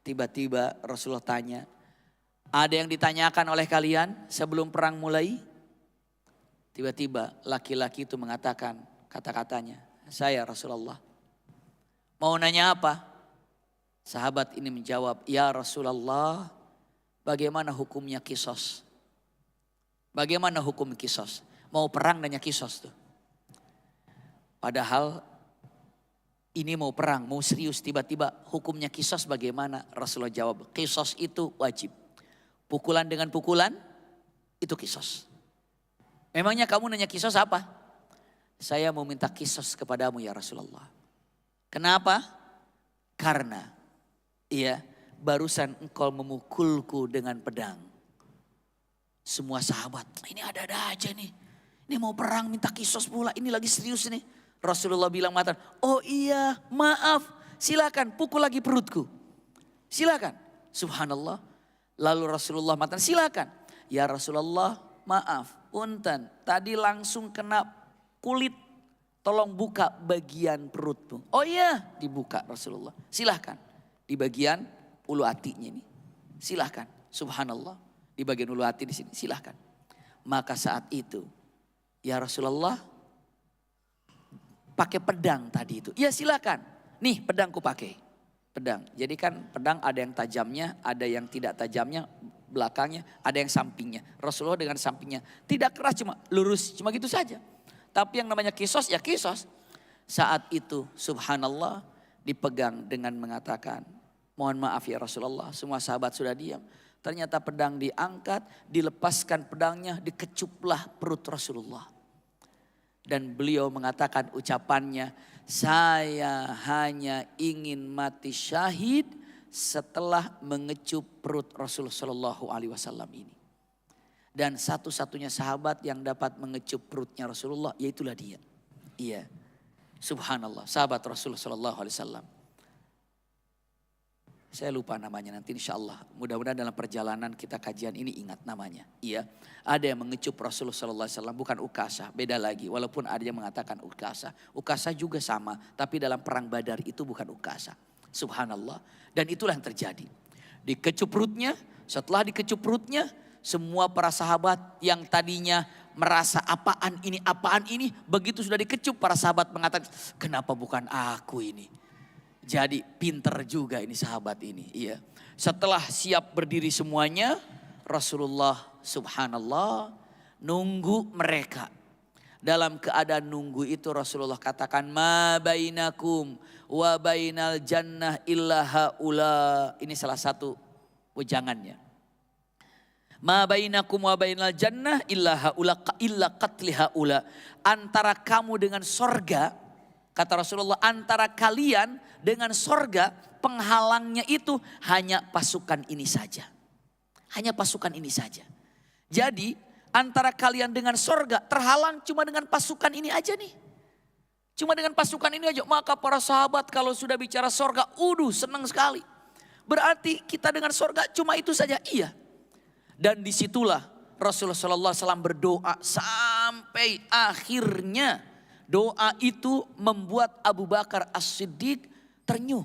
Tiba-tiba Rasulullah tanya, ada yang ditanyakan oleh kalian sebelum perang mulai? Tiba-tiba laki-laki itu mengatakan kata-katanya, saya Rasulullah. Mau nanya apa? Sahabat ini menjawab, ya Rasulullah, bagaimana hukumnya kisos? Bagaimana hukum kisos? Mau perang nanya kisos tuh. Padahal ini mau perang, mau serius, tiba-tiba hukumnya kisos bagaimana? Rasulullah jawab, kisos itu wajib. Pukulan dengan pukulan itu kisos. Memangnya kamu nanya kisos apa? Saya mau minta kisos kepadamu ya Rasulullah. Kenapa? Karena barusan engkau memukulku dengan pedang. Semua sahabat, ini ada-ada aja nih. Ini mau perang minta kisos pula, ini lagi serius nih. Rasulullah bilang matan, oh iya maaf, silakan pukul lagi perutku. Silakan, subhanallah. Lalu Rasulullah matan, silakan. Ya Rasulullah maaf, punten, tadi langsung kena kulit. Tolong buka bagian perutmu. Oh iya, dibuka Rasulullah. Silahkan, di bagian ulu hatinya ini. Silahkan, subhanallah. Di bagian ulu hati di sini, silahkan. Maka saat itu, ya Rasulullah, pakai pedang tadi itu. Ya silakan, nih pedangku pakai. Pedang, jadi kan pedang ada yang tajamnya, ada yang tidak tajamnya, belakangnya, ada yang sampingnya. Rasulullah dengan sampingnya, tidak keras cuma lurus, cuma gitu saja. Tapi yang namanya kisos, ya kisos. Saat itu subhanallah dipegang dengan mengatakan, mohon maaf ya Rasulullah, semua sahabat sudah diam. Ternyata pedang diangkat, dilepaskan pedangnya, dikecuplah perut Rasulullah. Dan beliau mengatakan ucapannya, saya hanya ingin mati syahid setelah mengecup perut Rasulullah Shallallahu Alaihi Wasallam ini. Dan satu-satunya sahabat yang dapat mengecup perutnya Rasulullah, yaitulah dia. Iya, subhanallah, sahabat Rasulullah Shallallahu Alaihi Wasallam. Saya lupa namanya, nanti insya Allah. Mudah-mudahan dalam perjalanan kita kajian ini ingat namanya. Iya, ada yang mengecup Rasulullah SAW, bukan Ukasha, beda lagi. Walaupun ada yang mengatakan Ukasha. Ukasha juga sama, tapi dalam perang Badar itu bukan Ukasha. Subhanallah. Dan itulah yang terjadi. Dikecup perutnya, setelah dikecup perutnya, semua para sahabat yang tadinya merasa apaan ini. Begitu sudah dikecup, para sahabat mengatakan, kenapa bukan aku ini? Jadi pinter juga ini sahabat ini. Iya. Setelah siap berdiri semuanya, Rasulullah subhanallah nunggu mereka. Dalam keadaan nunggu itu Rasulullah katakan, ma bainakum wa bainal jannah illa haula. Ini salah satu wejangannya. Ma bainakum wa bainal jannah illa haula illa qatli haula. Antara kamu dengan sorga, kata Rasulullah, antara kalian dengan sorga penghalangnya itu hanya pasukan ini saja. Hanya pasukan ini saja. Jadi antara kalian dengan sorga terhalang cuma dengan pasukan ini aja nih. Cuma dengan pasukan ini aja. Maka para sahabat kalau sudah bicara sorga, senang sekali. Berarti kita dengan sorga cuma itu saja. Iya. Dan disitulah Rasulullah SAW berdoa sampai akhirnya. Doa itu membuat Abu Bakar As-Siddiq ternyuh.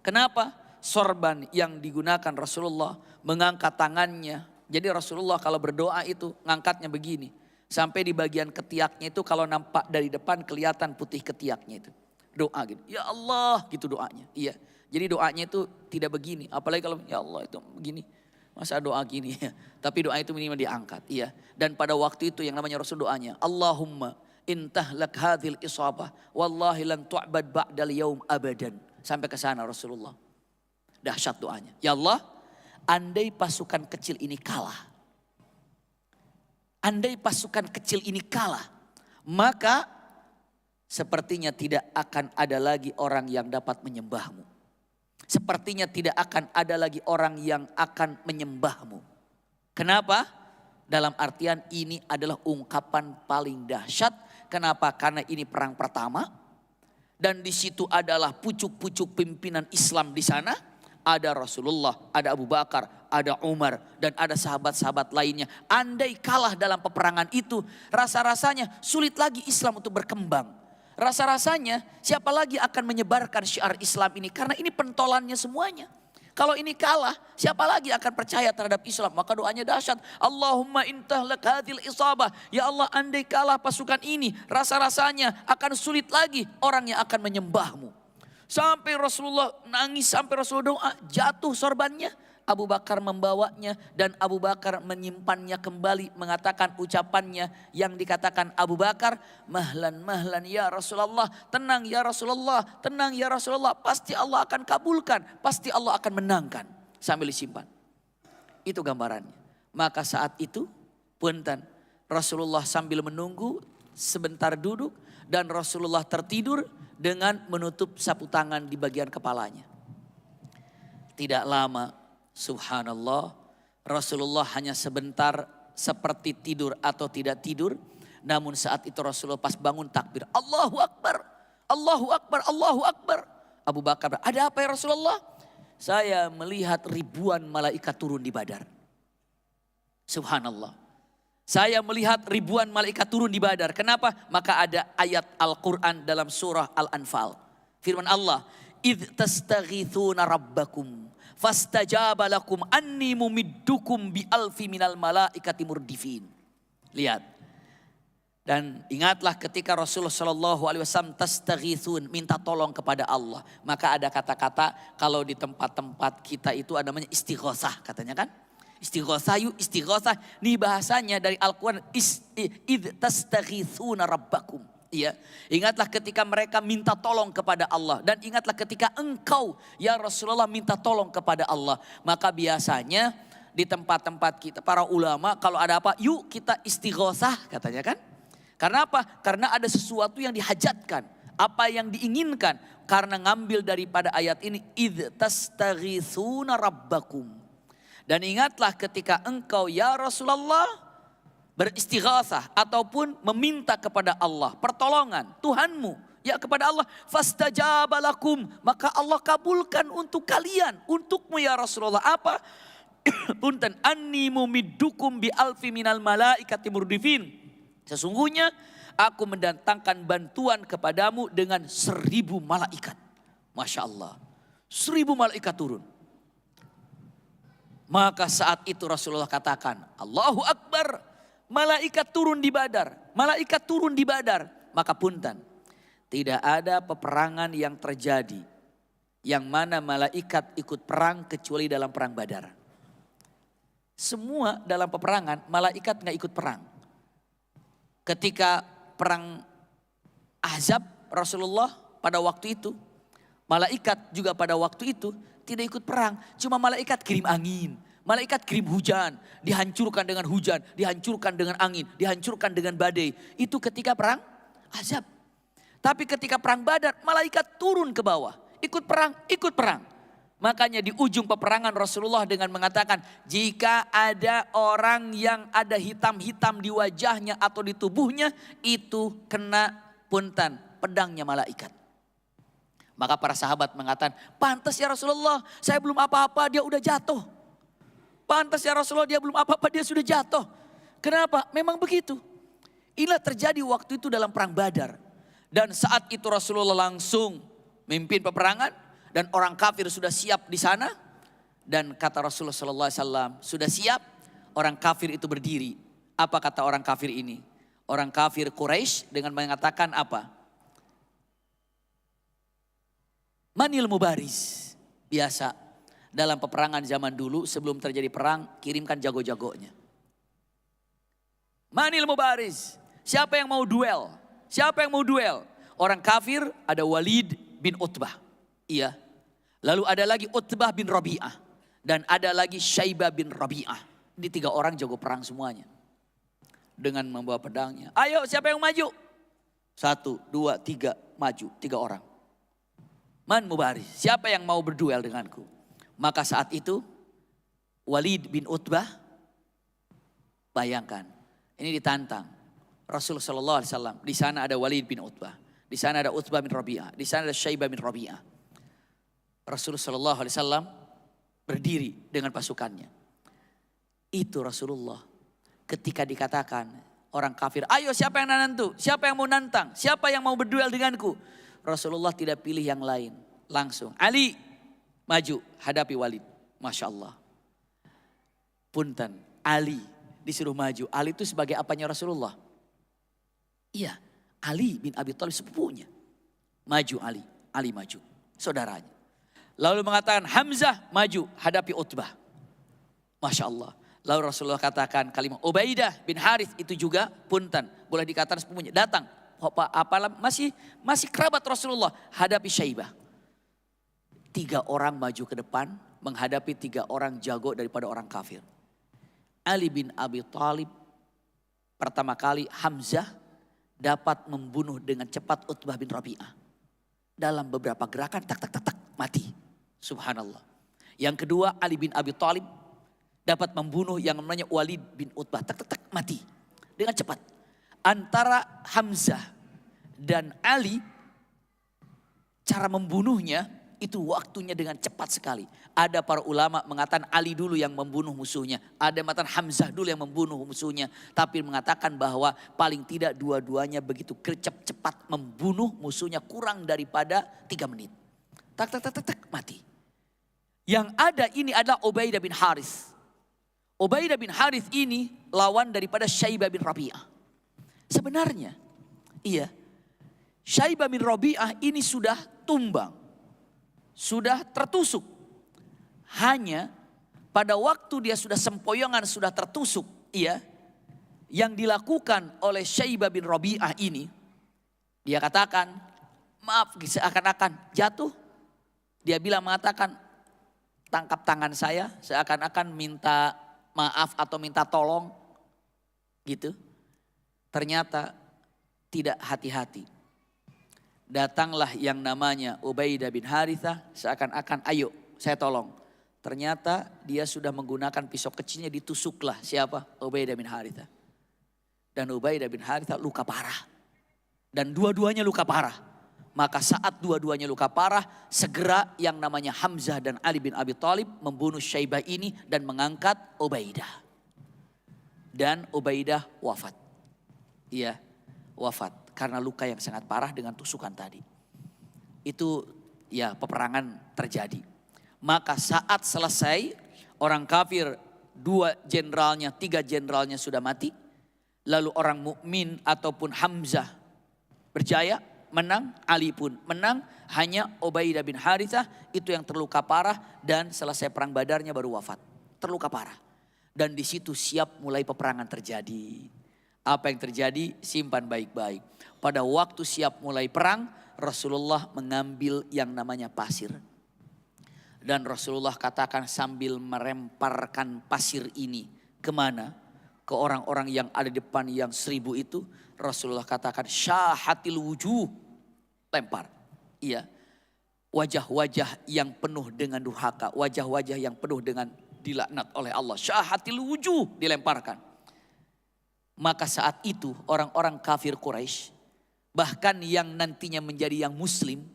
Kenapa? Sorban yang digunakan Rasulullah mengangkat tangannya. Jadi Rasulullah kalau berdoa itu ngangkatnya begini. Sampai di bagian ketiaknya itu kalau nampak dari depan kelihatan putih ketiaknya itu. Doa gitu. Ya Allah gitu doanya. Iya. Jadi doanya itu tidak begini. Apalagi kalau ya Allah itu begini. Masa doa gini ya. Tapi doa itu minimal diangkat. Iya. Dan pada waktu itu yang namanya Rasul doanya. Allahumma intahlak hadhil isabah. Wallahi lan tu'bad ba'dal yaum abadan. Sampai ke sana Rasulullah. Dahsyat doanya. Ya Allah, andai pasukan kecil ini kalah. Andai pasukan kecil ini kalah, maka sepertinya tidak akan ada lagi orang yang dapat menyembahmu. Sepertinya tidak akan ada lagi orang yang akan menyembahmu. Kenapa? Dalam artian ini adalah ungkapan paling dahsyat. Kenapa? Karena ini perang pertama. Dan di situ adalah pucuk-pucuk pimpinan Islam di sana. Ada Rasulullah, ada Abu Bakar, ada Umar, dan ada sahabat-sahabat lainnya. Andai kalah dalam peperangan itu, rasa-rasanya sulit lagi Islam untuk berkembang. Rasa-rasanya siapa lagi akan menyebarkan syiar Islam ini? Karena ini pentolannya semuanya. Kalau ini kalah, siapa lagi akan percaya terhadap Islam? Maka doanya dahsyat. Allahumma intahlak hadhil isabah. Ya Allah, andai kalah pasukan ini, rasa-rasanya akan sulit lagi orang yang akan menyembahmu. Sampai Rasulullah nangis, sampai Rasulullah doa, jatuh sorbannya. Abu Bakar membawanya dan Abu Bakar menyimpannya kembali, mengatakan ucapannya yang dikatakan Abu Bakar, mahlan mahlan ya Rasulullah, tenang ya Rasulullah, tenang ya Rasulullah, pasti Allah akan kabulkan, pasti Allah akan menangkan, sambil disimpan. Itu gambarannya. Maka saat itu punten, Rasulullah sambil menunggu sebentar duduk dan Rasulullah tertidur dengan menutup sapu tangan di bagian kepalanya. Tidak lama, subhanallah, Rasulullah hanya sebentar seperti tidur atau tidak tidur. Namun saat itu Rasulullah pas bangun takbir, Allahu Akbar, Allahu Akbar, Allahu Akbar. Abu Bakar, ada apa ya Rasulullah? Saya melihat ribuan malaikat turun di Badar. Subhanallah. Saya melihat ribuan malaikat turun di Badar. Kenapa? Maka ada ayat Al-Quran dalam surah Al-Anfal. Firman Allah, idh tastaghithuna rabbakum fastajaba lakum anni mumiddukum bi alfi minal malaikati murdifin. Lihat. Dan ingatlah ketika Rasulullah SAW tastaghithun, minta tolong kepada Allah. Maka ada kata-kata kalau di tempat-tempat kita itu ada namanya istighosah katanya kan. Istighosah yuk, istighosah. Ini bahasanya dari Al-Quran. Idh tastaghithuna rabbakum. Iya. Ingatlah ketika mereka minta tolong kepada Allah. Dan ingatlah ketika engkau ya Rasulullah minta tolong kepada Allah. Maka biasanya di tempat-tempat kita para ulama kalau ada apa yuk kita istighosah katanya kan. Karena apa? Karena ada sesuatu yang dihajatkan. Apa yang diinginkan. Karena ngambil daripada ayat ini. Idh tastaghithuna rabbakum. Dan ingatlah ketika engkau ya Rasulullah beristighasah ataupun meminta kepada Allah pertolongan Tuhanmu ya kepada Allah, fastajaba lakum, maka Allah kabulkan untuk kalian, untukmu ya Rasulullah apa? Punten anni mumiddukum bi alfi minal malaikati murdifin. Sesungguhnya aku mendatangkan bantuan kepadamu dengan 1000 malaikat. Masya Allah, 1000 malaikat turun. Maka saat itu Rasulullah katakan, Allahu Akbar, malaikat turun di Badar, malaikat turun di Badar. Maka punten, tidak ada peperangan yang terjadi yang mana malaikat ikut perang kecuali dalam perang Badar. Semua dalam peperangan malaikat nggak ikut perang. Ketika perang Ahzab Rasulullah pada waktu itu, malaikat juga pada waktu itu tidak ikut perang, cuma malaikat kirim angin, malaikat kirim hujan, dihancurkan dengan hujan, dihancurkan dengan angin, dihancurkan dengan badai. Itu ketika perang Ahzab. Tapi ketika perang Badar, malaikat turun ke bawah, ikut perang, ikut perang. Makanya di ujung peperangan Rasulullah dengan mengatakan, jika ada orang yang ada hitam-hitam di wajahnya atau di tubuhnya, itu kena punten pedangnya malaikat. Maka para sahabat mengatakan, pantas ya Rasulullah, saya belum apa-apa dia udah jatuh. Pantas ya Rasulullah, dia belum apa-apa dia sudah jatuh. Kenapa? Memang begitu. Inilah terjadi waktu itu dalam perang Badar. Dan saat itu Rasulullah langsung memimpin peperangan dan orang kafir sudah siap di sana. Dan kata Rasulullah SAW, sudah siap, orang kafir itu berdiri. Apa kata orang kafir ini? Orang kafir Quraisy dengan mengatakan apa? Manil mubariz. Biasa dalam peperangan zaman dulu sebelum terjadi perang kirimkan jago-jagonya. Manil mubariz. Siapa yang mau duel? Siapa yang mau duel? Orang kafir ada Walid bin Utbah. Iya. Lalu ada lagi Utbah bin Rabi'ah. Dan ada lagi Syaibah bin Rabi'ah. Ini 3 orang jago perang semuanya. Dengan membawa pedangnya. Ayo siapa yang maju? 1, 2, 3 maju. 3 orang. Man mubariz. Siapa yang mau berduel denganku? Maka saat itu Walid bin Utbah. Bayangkan. Ini ditantang. Rasulullah SAW. Di sana ada Walid bin Utbah. Di sana ada Utbah bin Rabi'ah. Di sana ada Syaibah bin Rabi'ah. Rasulullah SAW berdiri dengan pasukannya. Itu Rasulullah. Ketika dikatakan orang kafir, ayo siapa yang nantu? Siapa yang mau nantang? Siapa yang mau berduel denganku? Rasulullah tidak pilih yang lain. Langsung, Ali maju hadapi Walid. Masya Allah. Punten, Ali disuruh maju. Ali itu sebagai apanya Rasulullah? Iya, Ali bin Abi Thalib sepupunya. Maju Ali, Ali maju. Saudaranya. Lalu mengatakan Hamzah maju hadapi Utbah. Masya Allah. Lalu Rasulullah katakan kalimat Ubaidah bin Harith itu juga punten. Boleh dikatakan sepupunya. Datang. Masih kerabat Rasulullah. Hadapi Syaibah. 3 orang maju ke depan. Menghadapi 3 orang jago daripada orang kafir. Ali bin Abi Thalib. Pertama kali Hamzah dapat membunuh dengan cepat Utbah bin Rabi'ah. Dalam beberapa gerakan tak mati. Subhanallah. Yang kedua Ali bin Abi Thalib dapat membunuh yang namanya Walid bin Utbah. Mati. Dengan cepat. Antara Hamzah dan Ali. Cara membunuhnya itu waktunya dengan cepat sekali. Ada para ulama mengatakan Ali dulu yang membunuh musuhnya. Ada yang mengatakan Hamzah dulu yang membunuh musuhnya. Tapi mengatakan bahwa paling tidak dua-duanya begitu cepat membunuh musuhnya kurang daripada 3 menit. Mati. Yang ada ini adalah Ubaidah bin Harith. Ubaidah bin Harith ini lawan daripada Syaibah bin Rabi'ah. Sebenarnya, iya, Syaibah bin Rabi'ah ini sudah tumbang. Sudah tertusuk. Hanya pada waktu dia sudah sempoyongan, sudah tertusuk. Iya, yang dilakukan oleh Syaibah bin Rabi'ah ini, dia katakan, maaf seakan-akan jatuh. Dia mengatakan, tangkap tangan saya, seakan-akan minta maaf atau minta tolong gitu. Ternyata tidak hati-hati. Datanglah yang namanya Ubaidah bin Harithah seakan-akan ayo saya tolong. Ternyata dia sudah menggunakan pisau kecilnya, ditusuklah siapa? Ubaidah bin Harithah. Dan Ubaidah bin Harithah luka parah. Dan dua-duanya luka parah. Maka saat dua-duanya luka parah, segera yang namanya Hamzah dan Ali bin Abi Thalib membunuh Syaibah ini dan mengangkat Ubaidah. Dan Ubaidah wafat. Iya, wafat karena luka yang sangat parah dengan tusukan tadi. Itu ya peperangan terjadi. Maka saat selesai orang kafir 2 jenderalnya, 3 jenderalnya sudah mati. Lalu orang mukmin ataupun Hamzah berjaya, menang, Ali pun menang. Hanya Ubaidah bin Harithah itu yang terluka parah dan selesai perang Badarnya baru wafat. Terluka parah. Dan di situ siap mulai peperangan terjadi. Apa yang terjadi? Simpan baik-baik. Pada waktu siap mulai perang, Rasulullah mengambil yang namanya pasir. Dan Rasulullah katakan sambil meremparkan pasir ini. Kemana? Ke orang-orang yang ada di depan yang 1000 itu. Rasulullah katakan syahatil wujuh. Lempar. Iya. Wajah-wajah yang penuh dengan durhaka. Wajah-wajah yang penuh dengan dilaknat oleh Allah. Syahatil wujuh dilemparkan. Maka saat itu orang-orang kafir Quraisy, bahkan yang nantinya menjadi yang muslim,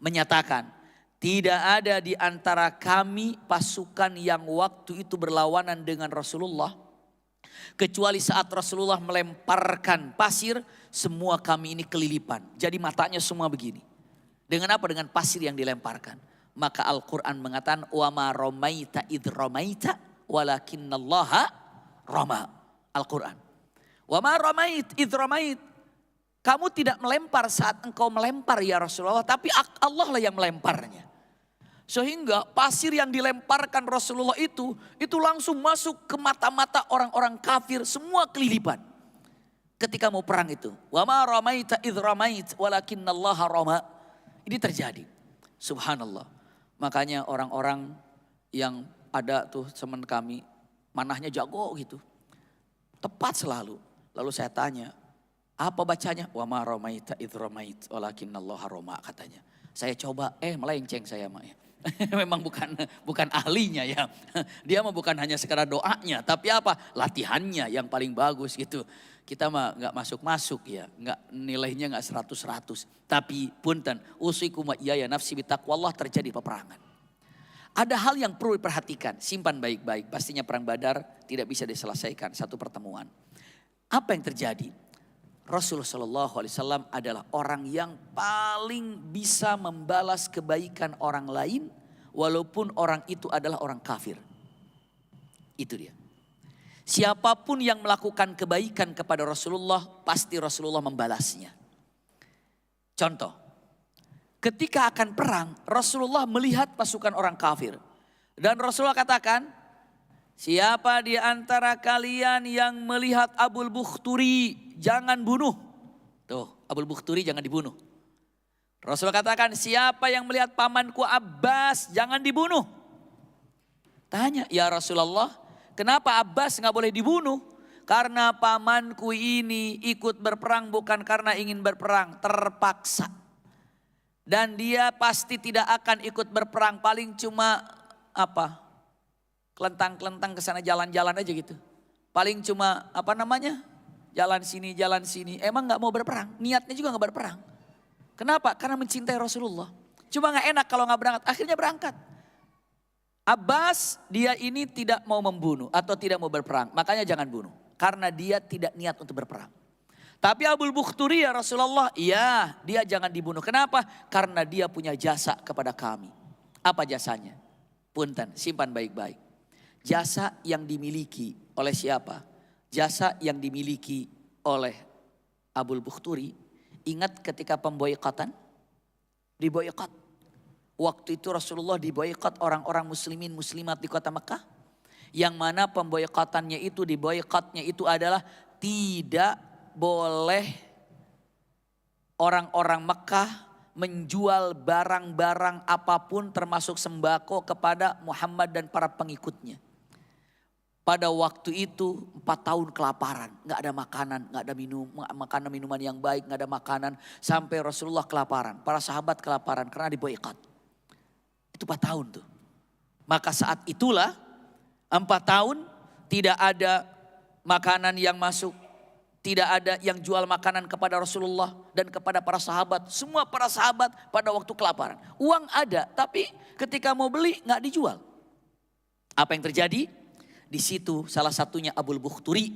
menyatakan tidak ada di antara kami pasukan yang waktu itu berlawanan dengan Rasulullah. Kecuali saat Rasulullah melemparkan pasir, semua kami ini kelilipan. Jadi matanya semua begini. Dengan apa? Dengan pasir yang dilemparkan. Maka Al-Quran mengatakan, wa ma romaita idh romaita walakinnallaha roma. Al-Quran. Wa ma ramait idh ramait. Kamu tidak melempar saat engkau melempar ya Rasulullah, tapi Allah lah yang melemparnya. Sehingga pasir yang dilemparkan Rasulullah itu langsung masuk ke mata-mata orang-orang kafir, semua kelilipan. Ketika mau perang itu. Wa ma ramaita idh ramait walakinnallaha rama. Ini terjadi. Subhanallah. Makanya orang-orang yang ada tuh teman kami, manahnya jago gitu. Tepat selalu. Lalu saya tanya, apa bacanya? Wa ma ramaita idh ramait walakinnallaha rama katanya. Saya coba, melenceng saya mah ya. Memang bukan ahlinya ya. Dia mah bukan hanya sekedar doanya, tapi apa? Latihannya yang paling bagus gitu. Kita mah nggak masuk ya, nilainya nggak 100. Tapi punten, usikum wa iyaya nafsi bitaqwallah, terjadi peperangan. Ada hal yang perlu diperhatikan, simpan baik-baik. Pastinya perang Badar tidak bisa diselesaikan satu pertemuan. Apa yang terjadi? Rasulullah SAW adalah orang yang paling bisa membalas kebaikan orang lain walaupun orang itu adalah orang kafir. Itu dia. Siapapun yang melakukan kebaikan kepada Rasulullah, pasti Rasulullah membalasnya. Contoh, ketika akan perang, Rasulullah melihat pasukan orang kafir. Dan Rasulullah katakan, siapa di antara kalian yang melihat Abul Bukhturi, jangan bunuh. Tuh, Abul Bukhturi jangan dibunuh. Rasulullah katakan, siapa yang melihat pamanku Abbas, jangan dibunuh. Tanya, ya Rasulullah, kenapa Abbas nggak boleh dibunuh? Karena pamanku ini ikut berperang bukan karena ingin berperang, terpaksa. Dan dia pasti tidak akan ikut berperang, paling cuma kelentang-kelentang ke sana jalan-jalan aja gitu. Paling cuma jalan sini. Emang nggak mau berperang, niatnya juga nggak berperang. Kenapa? Karena mencintai Rasulullah. Cuma nggak enak kalau nggak berangkat, akhirnya berangkat. Abbas dia ini tidak mau membunuh atau tidak mau berperang, makanya jangan bunuh. Karena dia tidak niat untuk berperang. Tapi Abul Bukhturi ya Rasulullah, iya dia jangan dibunuh. Kenapa? Karena dia punya jasa kepada kami. Apa jasanya? Punten, simpan baik-baik. Jasa yang dimiliki oleh siapa? Jasa yang dimiliki oleh Abul Bukhturi. Ingat ketika pemboikotan? Diboikot. Waktu itu Rasulullah diboikot orang-orang muslimin muslimat di kota Mekah. Yang mana pemboikotannya itu, diboikotnya itu adalah tidak boleh orang-orang Mekah menjual barang-barang apapun termasuk sembako kepada Muhammad dan para pengikutnya. Pada waktu itu 4 tahun kelaparan, nggak ada makanan, nggak ada minuman yang baik, nggak ada makanan. Sampai Rasulullah kelaparan, para sahabat kelaparan karena diboikot. Itu 4 tahun tuh. Maka saat itulah 4 tahun tidak ada makanan yang masuk. Tidak ada yang jual makanan kepada Rasulullah dan kepada para sahabat. Semua para sahabat pada waktu kelaparan. Uang ada tapi ketika mau beli nggak dijual. Apa yang terjadi? Di situ salah satunya Abul Bukhturi.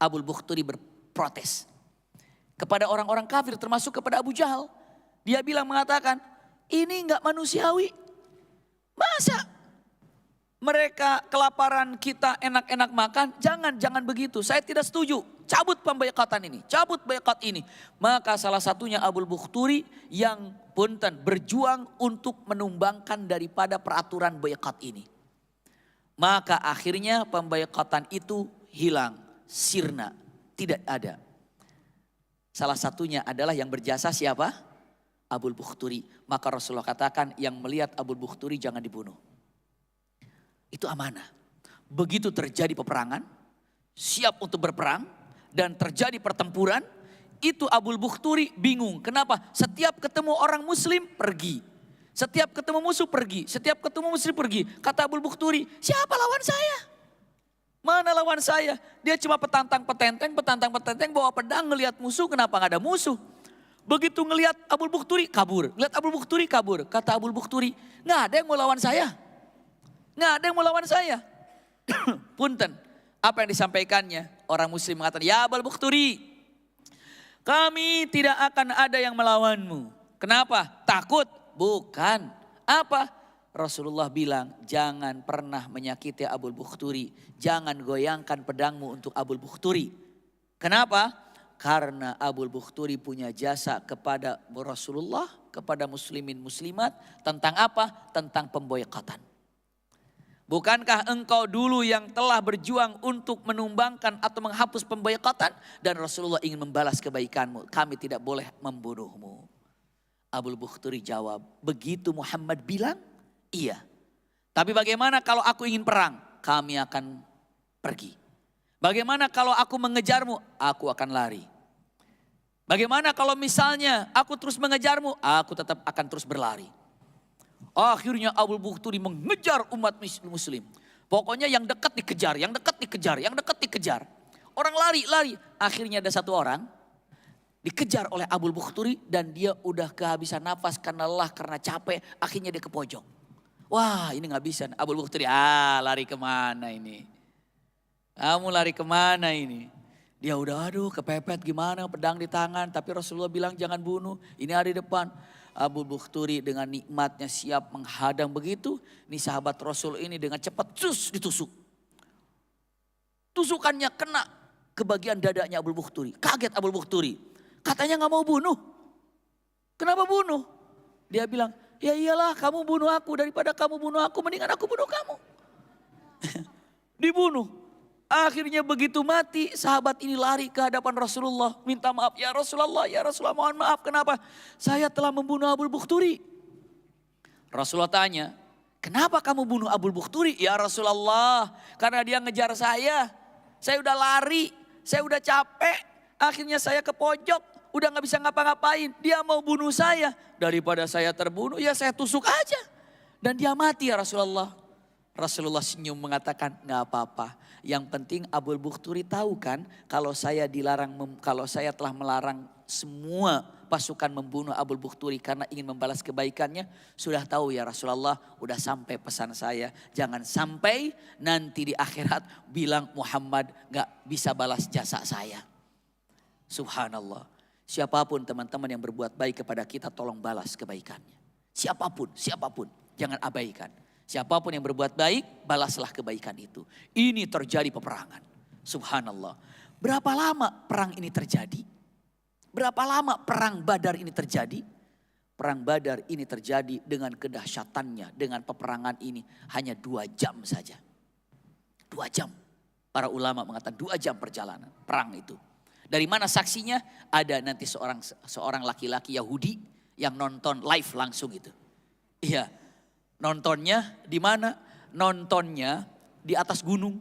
Abul Bukhturi berprotes kepada orang-orang kafir termasuk kepada Abu Jahal. Dia mengatakan ini nggak manusiawi. Masa mereka kelaparan kita enak-enak makan? Jangan begitu. Saya tidak setuju. Cabut pemboikotan ini, cabut boikot ini. Maka salah satunya Abul Bukhturi yang berjuang untuk menumbangkan daripada peraturan boikot ini. Maka akhirnya pemboikotan itu hilang, sirna, tidak ada. Salah satunya adalah yang berjasa siapa? Abul Bukhturi. Maka Rasulullah katakan yang melihat Abul Bukhturi jangan dibunuh. Itu amanah. Begitu terjadi peperangan, siap untuk berperang dan terjadi pertempuran, itu Abul Bukhturi bingung. Kenapa? Setiap ketemu orang muslim pergi. Setiap ketemu musuh pergi. Setiap ketemu muslim pergi. Kata Abul Bukhturi, siapa lawan saya? Mana lawan saya? Dia cuma petantang-petenteng bawa pedang ngelihat musuh, kenapa gak ada musuh? Begitu ngelihat Abul Bukhturi kabur. Ngelihat Abul Bukhturi kabur. Kata Abul Bukhturi, gak ada yang mau lawan saya. Gak ada yang mau lawan saya. Punten, apa yang disampaikannya? Orang muslim mengatakan, ya Abul Bukhturi, kami tidak akan ada yang melawanmu. Kenapa? Takut? Bukan. Apa? Rasulullah bilang, jangan pernah menyakiti Abul Bukhturi. Jangan goyangkan pedangmu untuk Abul Bukhturi. Kenapa? Karena Abu Bukhturi punya jasa kepada Rasulullah, kepada muslimin muslimat. Tentang apa? Tentang pemboikatan. Bukankah engkau dulu yang telah berjuang untuk menumbangkan atau menghapus pemboikatan? Dan Rasulullah ingin membalas kebaikanmu. Kami tidak boleh membunuhmu. Abu Bukhturi jawab, begitu Muhammad bilang, iya. Tapi bagaimana kalau aku ingin perang? Kami akan pergi. Bagaimana kalau aku mengejarmu? Aku akan lari. Bagaimana kalau misalnya aku terus mengejarmu? Aku tetap akan terus berlari. Akhirnya Abu Bukhturi mengejar umat muslim. Pokoknya yang dekat dikejar, yang dekat dikejar, yang dekat dikejar. Orang lari. Akhirnya ada satu orang dikejar oleh Abu Bukhturi dan dia udah kehabisan nafas karena lelah, karena capek. Akhirnya dia ke pojok. Wah, ini gak bisa. Abu Bukhturi, lari kemana ini? Kamu lari kemana ini? Dia udah aduh kepepet gimana, pedang di tangan. Tapi Rasulullah bilang jangan bunuh, ini ada di depan. Abu Bukhturi dengan nikmatnya siap menghadang begitu. Ini sahabat Rasul ini dengan cepat ditusuk. Tusukannya kena ke bagian dadanya Abu Bukhturi. Kaget Abu Bukhturi. Katanya gak mau bunuh. Kenapa bunuh? Dia bilang, ya iyalah kamu bunuh aku, daripada kamu bunuh aku mendingan aku bunuh kamu. Dibunuh. Akhirnya begitu mati, sahabat ini lari ke hadapan Rasulullah. Minta maaf, ya Rasulullah mohon maaf. Kenapa? Saya telah membunuh Abu Bukhturi. Rasulullah tanya, kenapa kamu bunuh Abu Bukhturi? Ya Rasulullah, karena dia ngejar saya. Saya udah lari, saya udah capek. Akhirnya saya ke pojok, udah gak bisa ngapa-ngapain. Dia mau bunuh saya. Daripada saya terbunuh, ya saya tusuk aja. Dan dia mati ya Rasulullah. Rasulullah senyum mengatakan, gak apa-apa. Yang penting Abu Bukhturi tahu kan, kalau saya telah melarang semua pasukan membunuh Abu Bukhturi karena ingin membalas kebaikannya, sudah tahu ya Rasulullah, udah sampai pesan saya. Jangan sampai nanti di akhirat bilang Muhammad gak bisa balas jasa saya. Subhanallah. Siapapun teman-teman yang berbuat baik kepada kita, tolong balas kebaikannya. Siapapun, jangan abaikan. Siapapun yang berbuat baik, balaslah kebaikan itu. Ini terjadi peperangan. Subhanallah. Berapa lama perang ini terjadi? Berapa lama perang Badar ini terjadi? Perang Badar ini terjadi dengan kedahsyatannya, dengan peperangan ini hanya 2 jam saja. 2 jam. Para ulama mengatakan 2 jam perjalanan perang itu. Dari mana saksinya? Ada nanti seorang laki-laki Yahudi yang nonton live langsung itu. Iya. Nontonnya di mana? Nontonnya di atas gunung.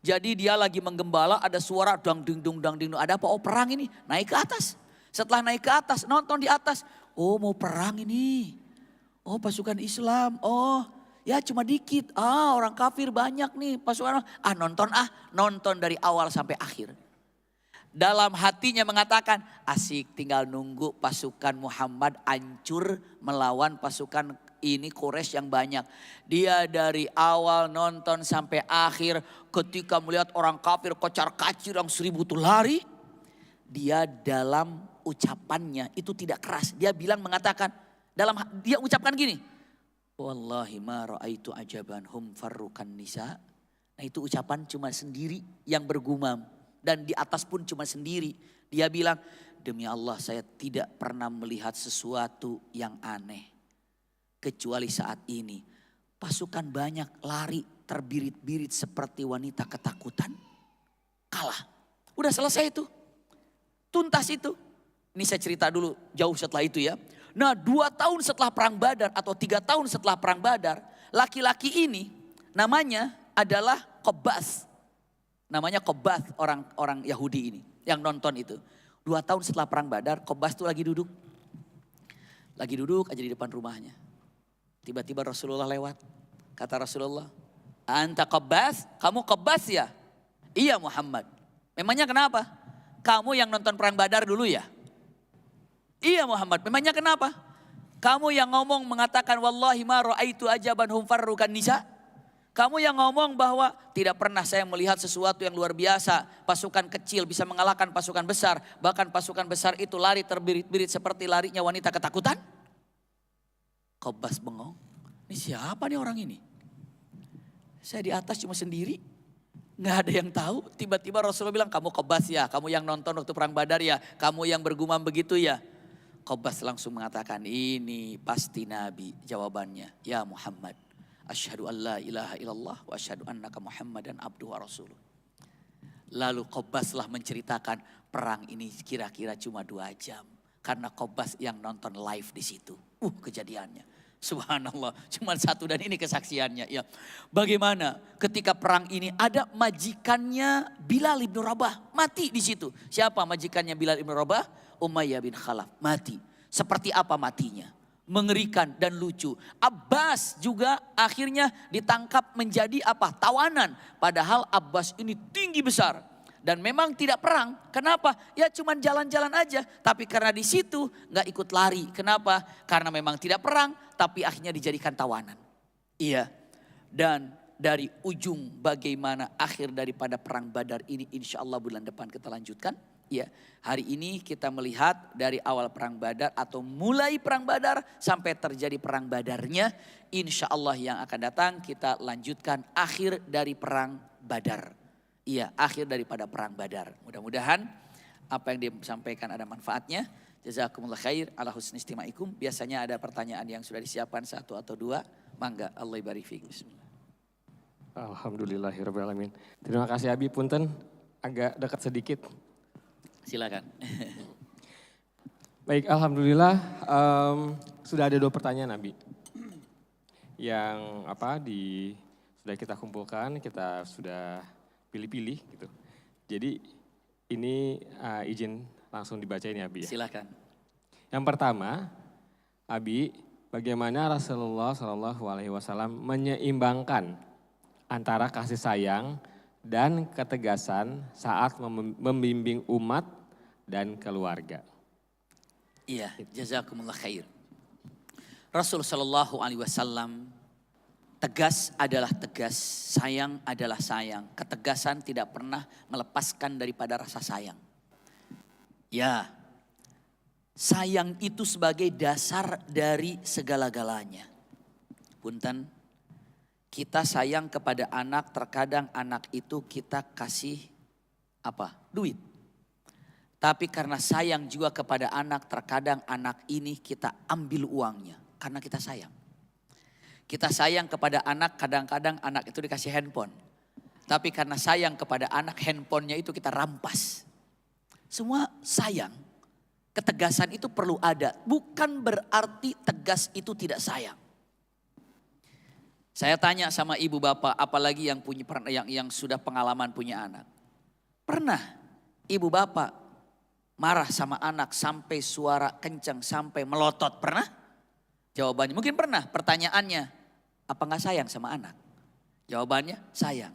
Jadi dia lagi menggembala, ada suara dang ding dung. Ada apa? Oh perang ini. Naik ke atas. Setelah naik ke atas, nonton di atas. Oh mau perang ini. Oh pasukan Islam. Oh ya cuma dikit. Orang kafir banyak nih pasukan. Nonton dari awal sampai akhir. Dalam hatinya mengatakan, asik tinggal nunggu pasukan Muhammad hancur melawan pasukan ini Quraisy yang banyak. Dia dari awal nonton sampai akhir, ketika melihat orang kafir kocar-kacir yang 1000 itu lari. Dia dalam ucapannya itu tidak keras. Dia mengatakan, dia ucapkan gini. Wallahi ma ra'aitu ajaban hum farrukan nisa. Nah itu ucapan cuma sendiri yang bergumam. Dan di atas pun cuma sendiri. Dia bilang, demi Allah saya tidak pernah melihat sesuatu yang aneh. Kecuali saat ini pasukan banyak lari terbirit-birit seperti wanita ketakutan. Kalah. Udah selesai itu. Tuntas itu. Ini saya cerita dulu jauh setelah itu ya. Nah 2 tahun setelah perang Badar atau 3 tahun setelah perang Badar. Laki-laki ini namanya adalah Qabbas. Namanya Qabbas orang Yahudi ini yang nonton itu. 2 tahun setelah perang Badar Qabbas itu lagi duduk. Lagi duduk aja di depan rumahnya. Tiba-tiba Rasulullah lewat. Kata Rasulullah, anta Qabbas? Kamu Qabbas ya? Iya Muhammad. Memangnya kenapa? Kamu yang nonton perang Badar dulu ya? Iya Muhammad. Memangnya kenapa? Kamu yang ngomong mengatakan wallahi ma ra'aitu ajaban hum farrukan nisa. Kamu yang ngomong bahwa tidak pernah saya melihat sesuatu yang luar biasa. Pasukan kecil bisa mengalahkan pasukan besar. Bahkan pasukan besar itu lari terbirit-birit seperti larinya wanita ketakutan. Qabbas bengong. Ini siapa nih orang ini? Saya di atas cuma sendiri. Nggak ada yang tahu. Tiba-tiba Rasulullah bilang, kamu Qobas ya, kamu yang nonton waktu perang Badar ya, kamu yang bergumam begitu ya. Qobas langsung mengatakan, ini pasti Nabi. Jawabannya, ya Muhammad, asyhadu an la ilaha illallah wa asyhadu annaka Muhammadan abduhu wa rasuluh. Lalu Qobas lah menceritakan perang ini kira-kira cuma 2 jam. Karena Qobas yang nonton live di situ. Kejadiannya. Subhanallah, cuma 1 dan ini kesaksiannya. Ya, bagaimana ketika perang ini ada majikannya Bilal bin Rabah mati di situ. Siapa majikannya Bilal bin Rabah? Umayyah bin Khalaf mati. Seperti apa matinya? Mengerikan dan lucu. Abbas juga akhirnya ditangkap menjadi apa? Tawanan. Padahal Abbas ini tinggi besar. Dan memang tidak perang. Kenapa? Ya cuman jalan-jalan aja. Tapi karena di situ nggak ikut lari. Kenapa? Karena memang tidak perang. Tapi akhirnya dijadikan tawanan. Iya. Dan dari ujung bagaimana akhir daripada perang Badar ini. Insya Allah bulan depan kita lanjutkan. Iya. Hari ini kita melihat dari awal perang Badar. Atau mulai perang Badar sampai terjadi perang Badarnya. Insya Allah yang akan datang kita lanjutkan akhir dari perang Badar. Iya, akhir daripada perang Badar. Mudah-mudahan apa yang disampaikan ada manfaatnya. Jazakumullah khair ala husni istimaikum. Biasanya ada pertanyaan yang sudah disiapkan 1 atau 2. Mangga, Allah ibarik fiik. Bismillah. Alhamdulillahirrahmanirrahim. Terima kasih Abi, punten agak dekat sedikit. Silakan. Baik, Alhamdulillah sudah ada 2 pertanyaan Abi. Yang sudah kita kumpulkan, kita sudah pilih-pilih gitu. Jadi ini izin langsung dibaca ini Abi ya. Silakan. Yang pertama, Abi, bagaimana Rasulullah SAW menyeimbangkan antara kasih sayang dan ketegasan saat membimbing umat dan keluarga? Iya, jazakumullah khair. Rasul sallallahu alaihi wasallam tegas adalah tegas, sayang adalah sayang. Ketegasan tidak pernah melepaskan daripada rasa sayang. Ya, sayang itu sebagai dasar dari segala-galanya. Punten, kita sayang kepada anak, terkadang anak itu kita kasih apa? Duit. Tapi karena sayang juga kepada anak, terkadang anak ini kita ambil uangnya karena kita sayang. Kita sayang kepada anak, kadang-kadang anak itu dikasih handphone. Tapi karena sayang kepada anak, handphonenya itu kita rampas. Semua sayang. Ketegasan itu perlu ada. Bukan berarti tegas itu tidak sayang. Saya tanya sama ibu bapak, apalagi yang sudah pengalaman punya anak. Pernah ibu bapak marah sama anak sampai suara kencang, sampai melotot? Pernah? Jawabannya mungkin pernah. Pertanyaannya, apa gak sayang sama anak? Jawabannya sayang.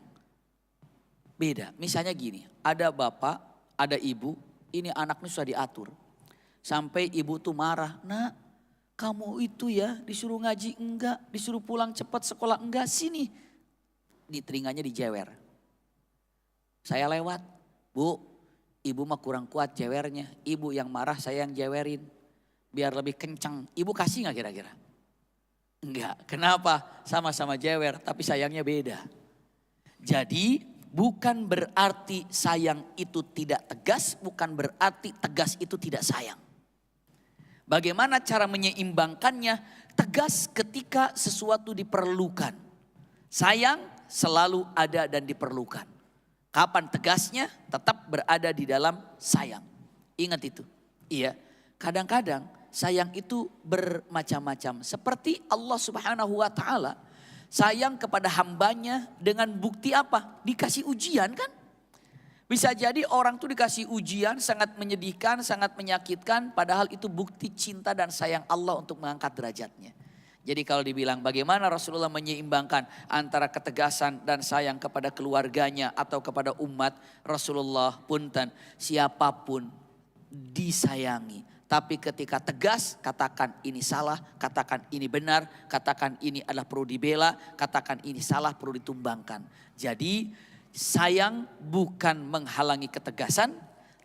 Beda, misalnya gini, ada bapak, ada ibu, ini anaknya sudah diatur. Sampai ibu tuh marah, nak kamu itu ya disuruh ngaji enggak, disuruh pulang cepat sekolah enggak, sini. Di telinganya dijewer. Saya lewat, bu, ibu mah kurang kuat jewernya, ibu yang marah saya yang jewerin. Biar lebih kencang. Ibu kasih gak kira-kira? Enggak. Kenapa? Sama-sama jewer tapi sayangnya beda. Jadi bukan berarti sayang itu tidak tegas. Bukan berarti tegas itu tidak sayang. Bagaimana cara menyeimbangkannya? Tegas ketika sesuatu diperlukan. Sayang selalu ada dan diperlukan. Kapan tegasnya? Tetap berada di dalam sayang. Ingat itu. Iya. Kadang-kadang sayang itu bermacam-macam. Seperti Allah Subhanahu wa ta'ala sayang kepada hambanya dengan bukti apa? Dikasih ujian kan? Bisa jadi orang tuh dikasih ujian sangat menyedihkan, sangat menyakitkan. Padahal itu bukti cinta dan sayang Allah untuk mengangkat derajatnya. Jadi kalau dibilang bagaimana Rasulullah menyeimbangkan antara ketegasan dan sayang kepada keluarganya atau kepada umat, Rasulullah punten siapapun disayangi. Tapi ketika tegas, katakan ini salah, katakan ini benar, katakan ini adalah perlu dibela, katakan ini salah perlu ditumbangkan. Jadi sayang bukan menghalangi ketegasan,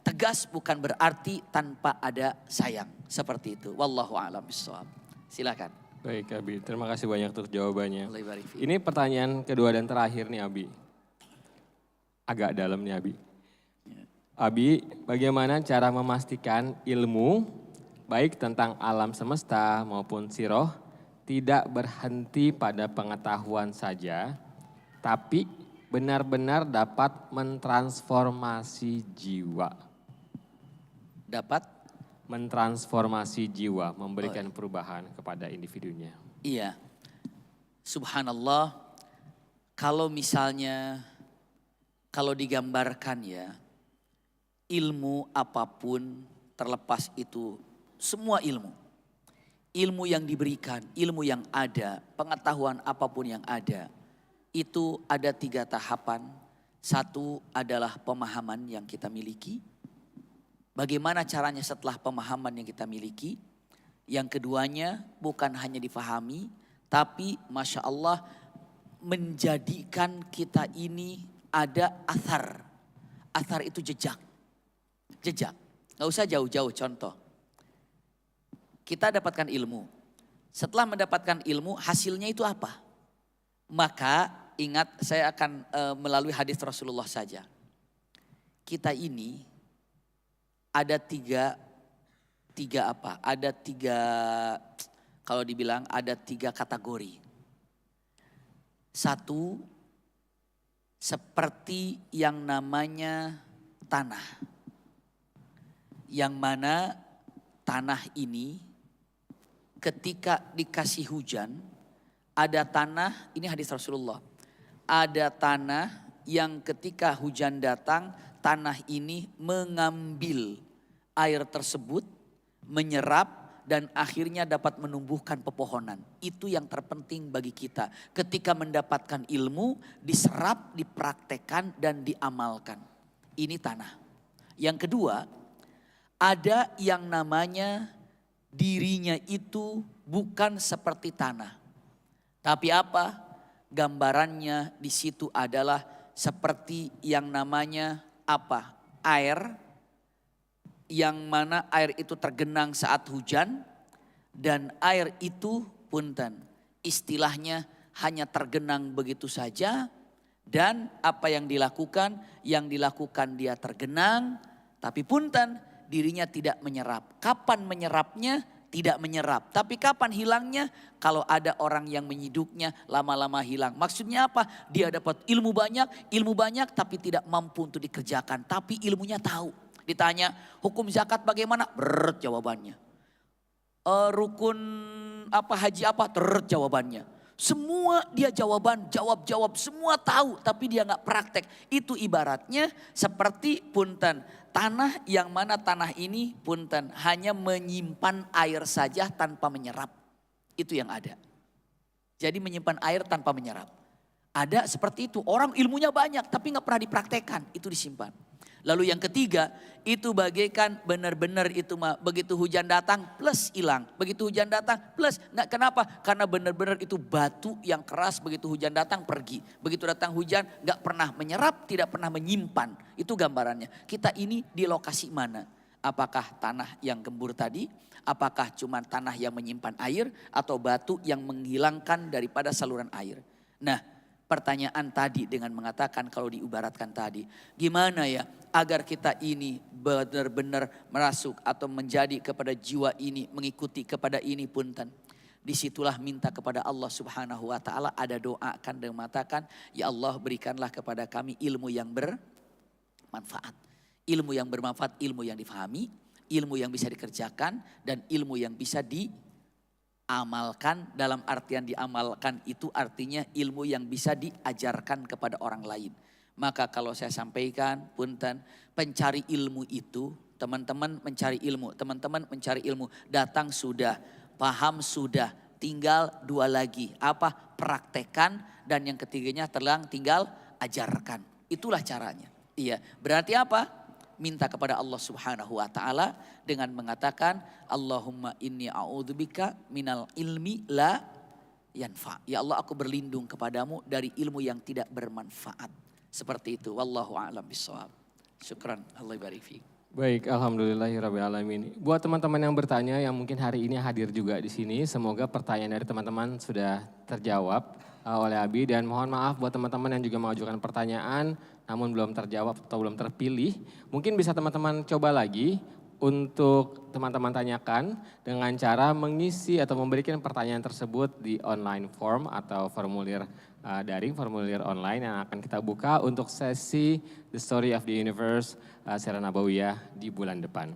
tegas bukan berarti tanpa ada sayang. Seperti itu. Wallahu a'lam bishawab. Silakan. Baik Abi, terima kasih banyak untuk jawabannya. Allah barik fiik. Ini pertanyaan kedua dan terakhir nih Abi. agak dalam nih Abi. Abi, bagaimana cara memastikan ilmu baik tentang alam semesta maupun siroh tidak berhenti pada pengetahuan saja, tapi benar-benar dapat mentransformasi jiwa. Dapat? Mentransformasi jiwa, memberikan perubahan kepada individunya. Iya. Subhanallah, kalau misalnya, kalau digambarkan ya, ilmu apapun terlepas itu, semua ilmu. Ilmu yang diberikan, ilmu yang ada, pengetahuan apapun yang ada. Itu ada 3 tahapan. Satu adalah pemahaman yang kita miliki. Bagaimana caranya setelah pemahaman yang kita miliki. Yang keduanya bukan hanya difahami, tapi Masya Allah menjadikan kita ini ada athar. Athar itu jejak. Jejak. Gak usah jauh-jauh contoh. Kita dapatkan ilmu. Setelah mendapatkan ilmu hasilnya itu apa? Maka ingat saya akan melalui hadis Rasulullah saja. Kita ini ada tiga apa? Ada 3, kalau dibilang ada 3 kategori. Satu, seperti yang namanya tanah. Yang mana tanah ini ketika dikasih hujan, ada tanah, ini hadis Rasulullah. Ada tanah yang ketika hujan datang, tanah ini mengambil air tersebut, menyerap dan akhirnya dapat menumbuhkan pepohonan. Itu yang terpenting bagi kita. Ketika mendapatkan ilmu, diserap, dipraktekkan dan diamalkan. Ini tanah. Yang kedua, ada yang namanya dirinya itu bukan seperti tanah. Tapi apa? Gambarannya di situ adalah seperti yang namanya apa? Air. Yang mana air itu tergenang saat hujan. Dan air itu punten. Istilahnya hanya tergenang begitu saja. Dan apa yang dilakukan? Yang dilakukan dia tergenang. Tapi punten dirinya tidak menyerap. Kapan menyerapnya? Tidak menyerap. Tapi kapan hilangnya? Kalau ada orang yang menyiduknya lama-lama hilang. Maksudnya apa? Dia dapat ilmu banyak tapi tidak mampu untuk dikerjakan. Tapi ilmunya tahu. Ditanya hukum zakat bagaimana? Jawabannya. Rukun apa haji apa? Jawabannya. Semua dia jawab semua tahu tapi dia nggak praktek. Itu ibaratnya seperti punten. Tanah yang mana tanah ini punten hanya menyimpan air saja tanpa menyerap. Itu yang ada. Jadi menyimpan air tanpa menyerap. Ada seperti itu. Orang ilmunya banyak tapi nggak pernah dipraktekkan. Itu disimpan. Lalu yang ketiga itu bagaikan benar-benar itu begitu hujan datang plus hilang. Begitu hujan datang plus. Nah, kenapa? Karena benar-benar itu batu yang keras begitu hujan datang pergi. Begitu datang hujan gak pernah menyerap, tidak pernah menyimpan. Itu gambarannya. Kita ini di lokasi mana? Apakah tanah yang gembur tadi? Apakah cuma tanah yang menyimpan air? Atau batu yang menghilangkan daripada saluran air? Nah, pertanyaan tadi dengan mengatakan kalau diibaratkan tadi. Gimana ya agar kita ini benar-benar merasuk atau menjadi kepada jiwa ini. Mengikuti kepada ini punten. Disitulah minta kepada Allah subhanahu wa ta'ala. Ada doa akan dan mengatakan. Ya Allah berikanlah kepada kami ilmu yang bermanfaat. Ilmu yang bermanfaat, ilmu yang difahami. Ilmu yang bisa dikerjakan. Dan ilmu yang bisa diamalkan. Dalam artian diamalkan itu artinya ilmu yang bisa diajarkan kepada orang lain. Maka kalau saya sampaikan punten pencari ilmu itu teman-teman mencari ilmu. Teman-teman mencari ilmu datang sudah paham sudah tinggal 2 lagi. Apa? Praktekan dan yang ketiganya tinggal ajarkan. Itulah caranya. Iya berarti apa? Minta kepada Allah subhanahu wa ta'ala dengan mengatakan Allahumma inni a'udzubika minal ilmi la yanfa. Ya Allah aku berlindung kepadamu dari ilmu yang tidak bermanfaat. Seperti itu. Wallahu a'lam bishawab. Syukran. Allah barik fiik. Baik, alhamdulillahirrabbilalamin. Buat teman-teman yang bertanya yang mungkin hari ini hadir juga di sini, semoga pertanyaan dari teman-teman sudah terjawab oleh Abi dan mohon maaf buat teman-teman yang juga mengajukan pertanyaan namun belum terjawab atau belum terpilih, mungkin bisa teman-teman coba lagi untuk teman-teman tanyakan dengan cara mengisi atau memberikan pertanyaan tersebut di online form atau formulir daring, formulir online yang akan kita buka untuk sesi The Story of the Universe Sirah Nabawiyah di bulan depan.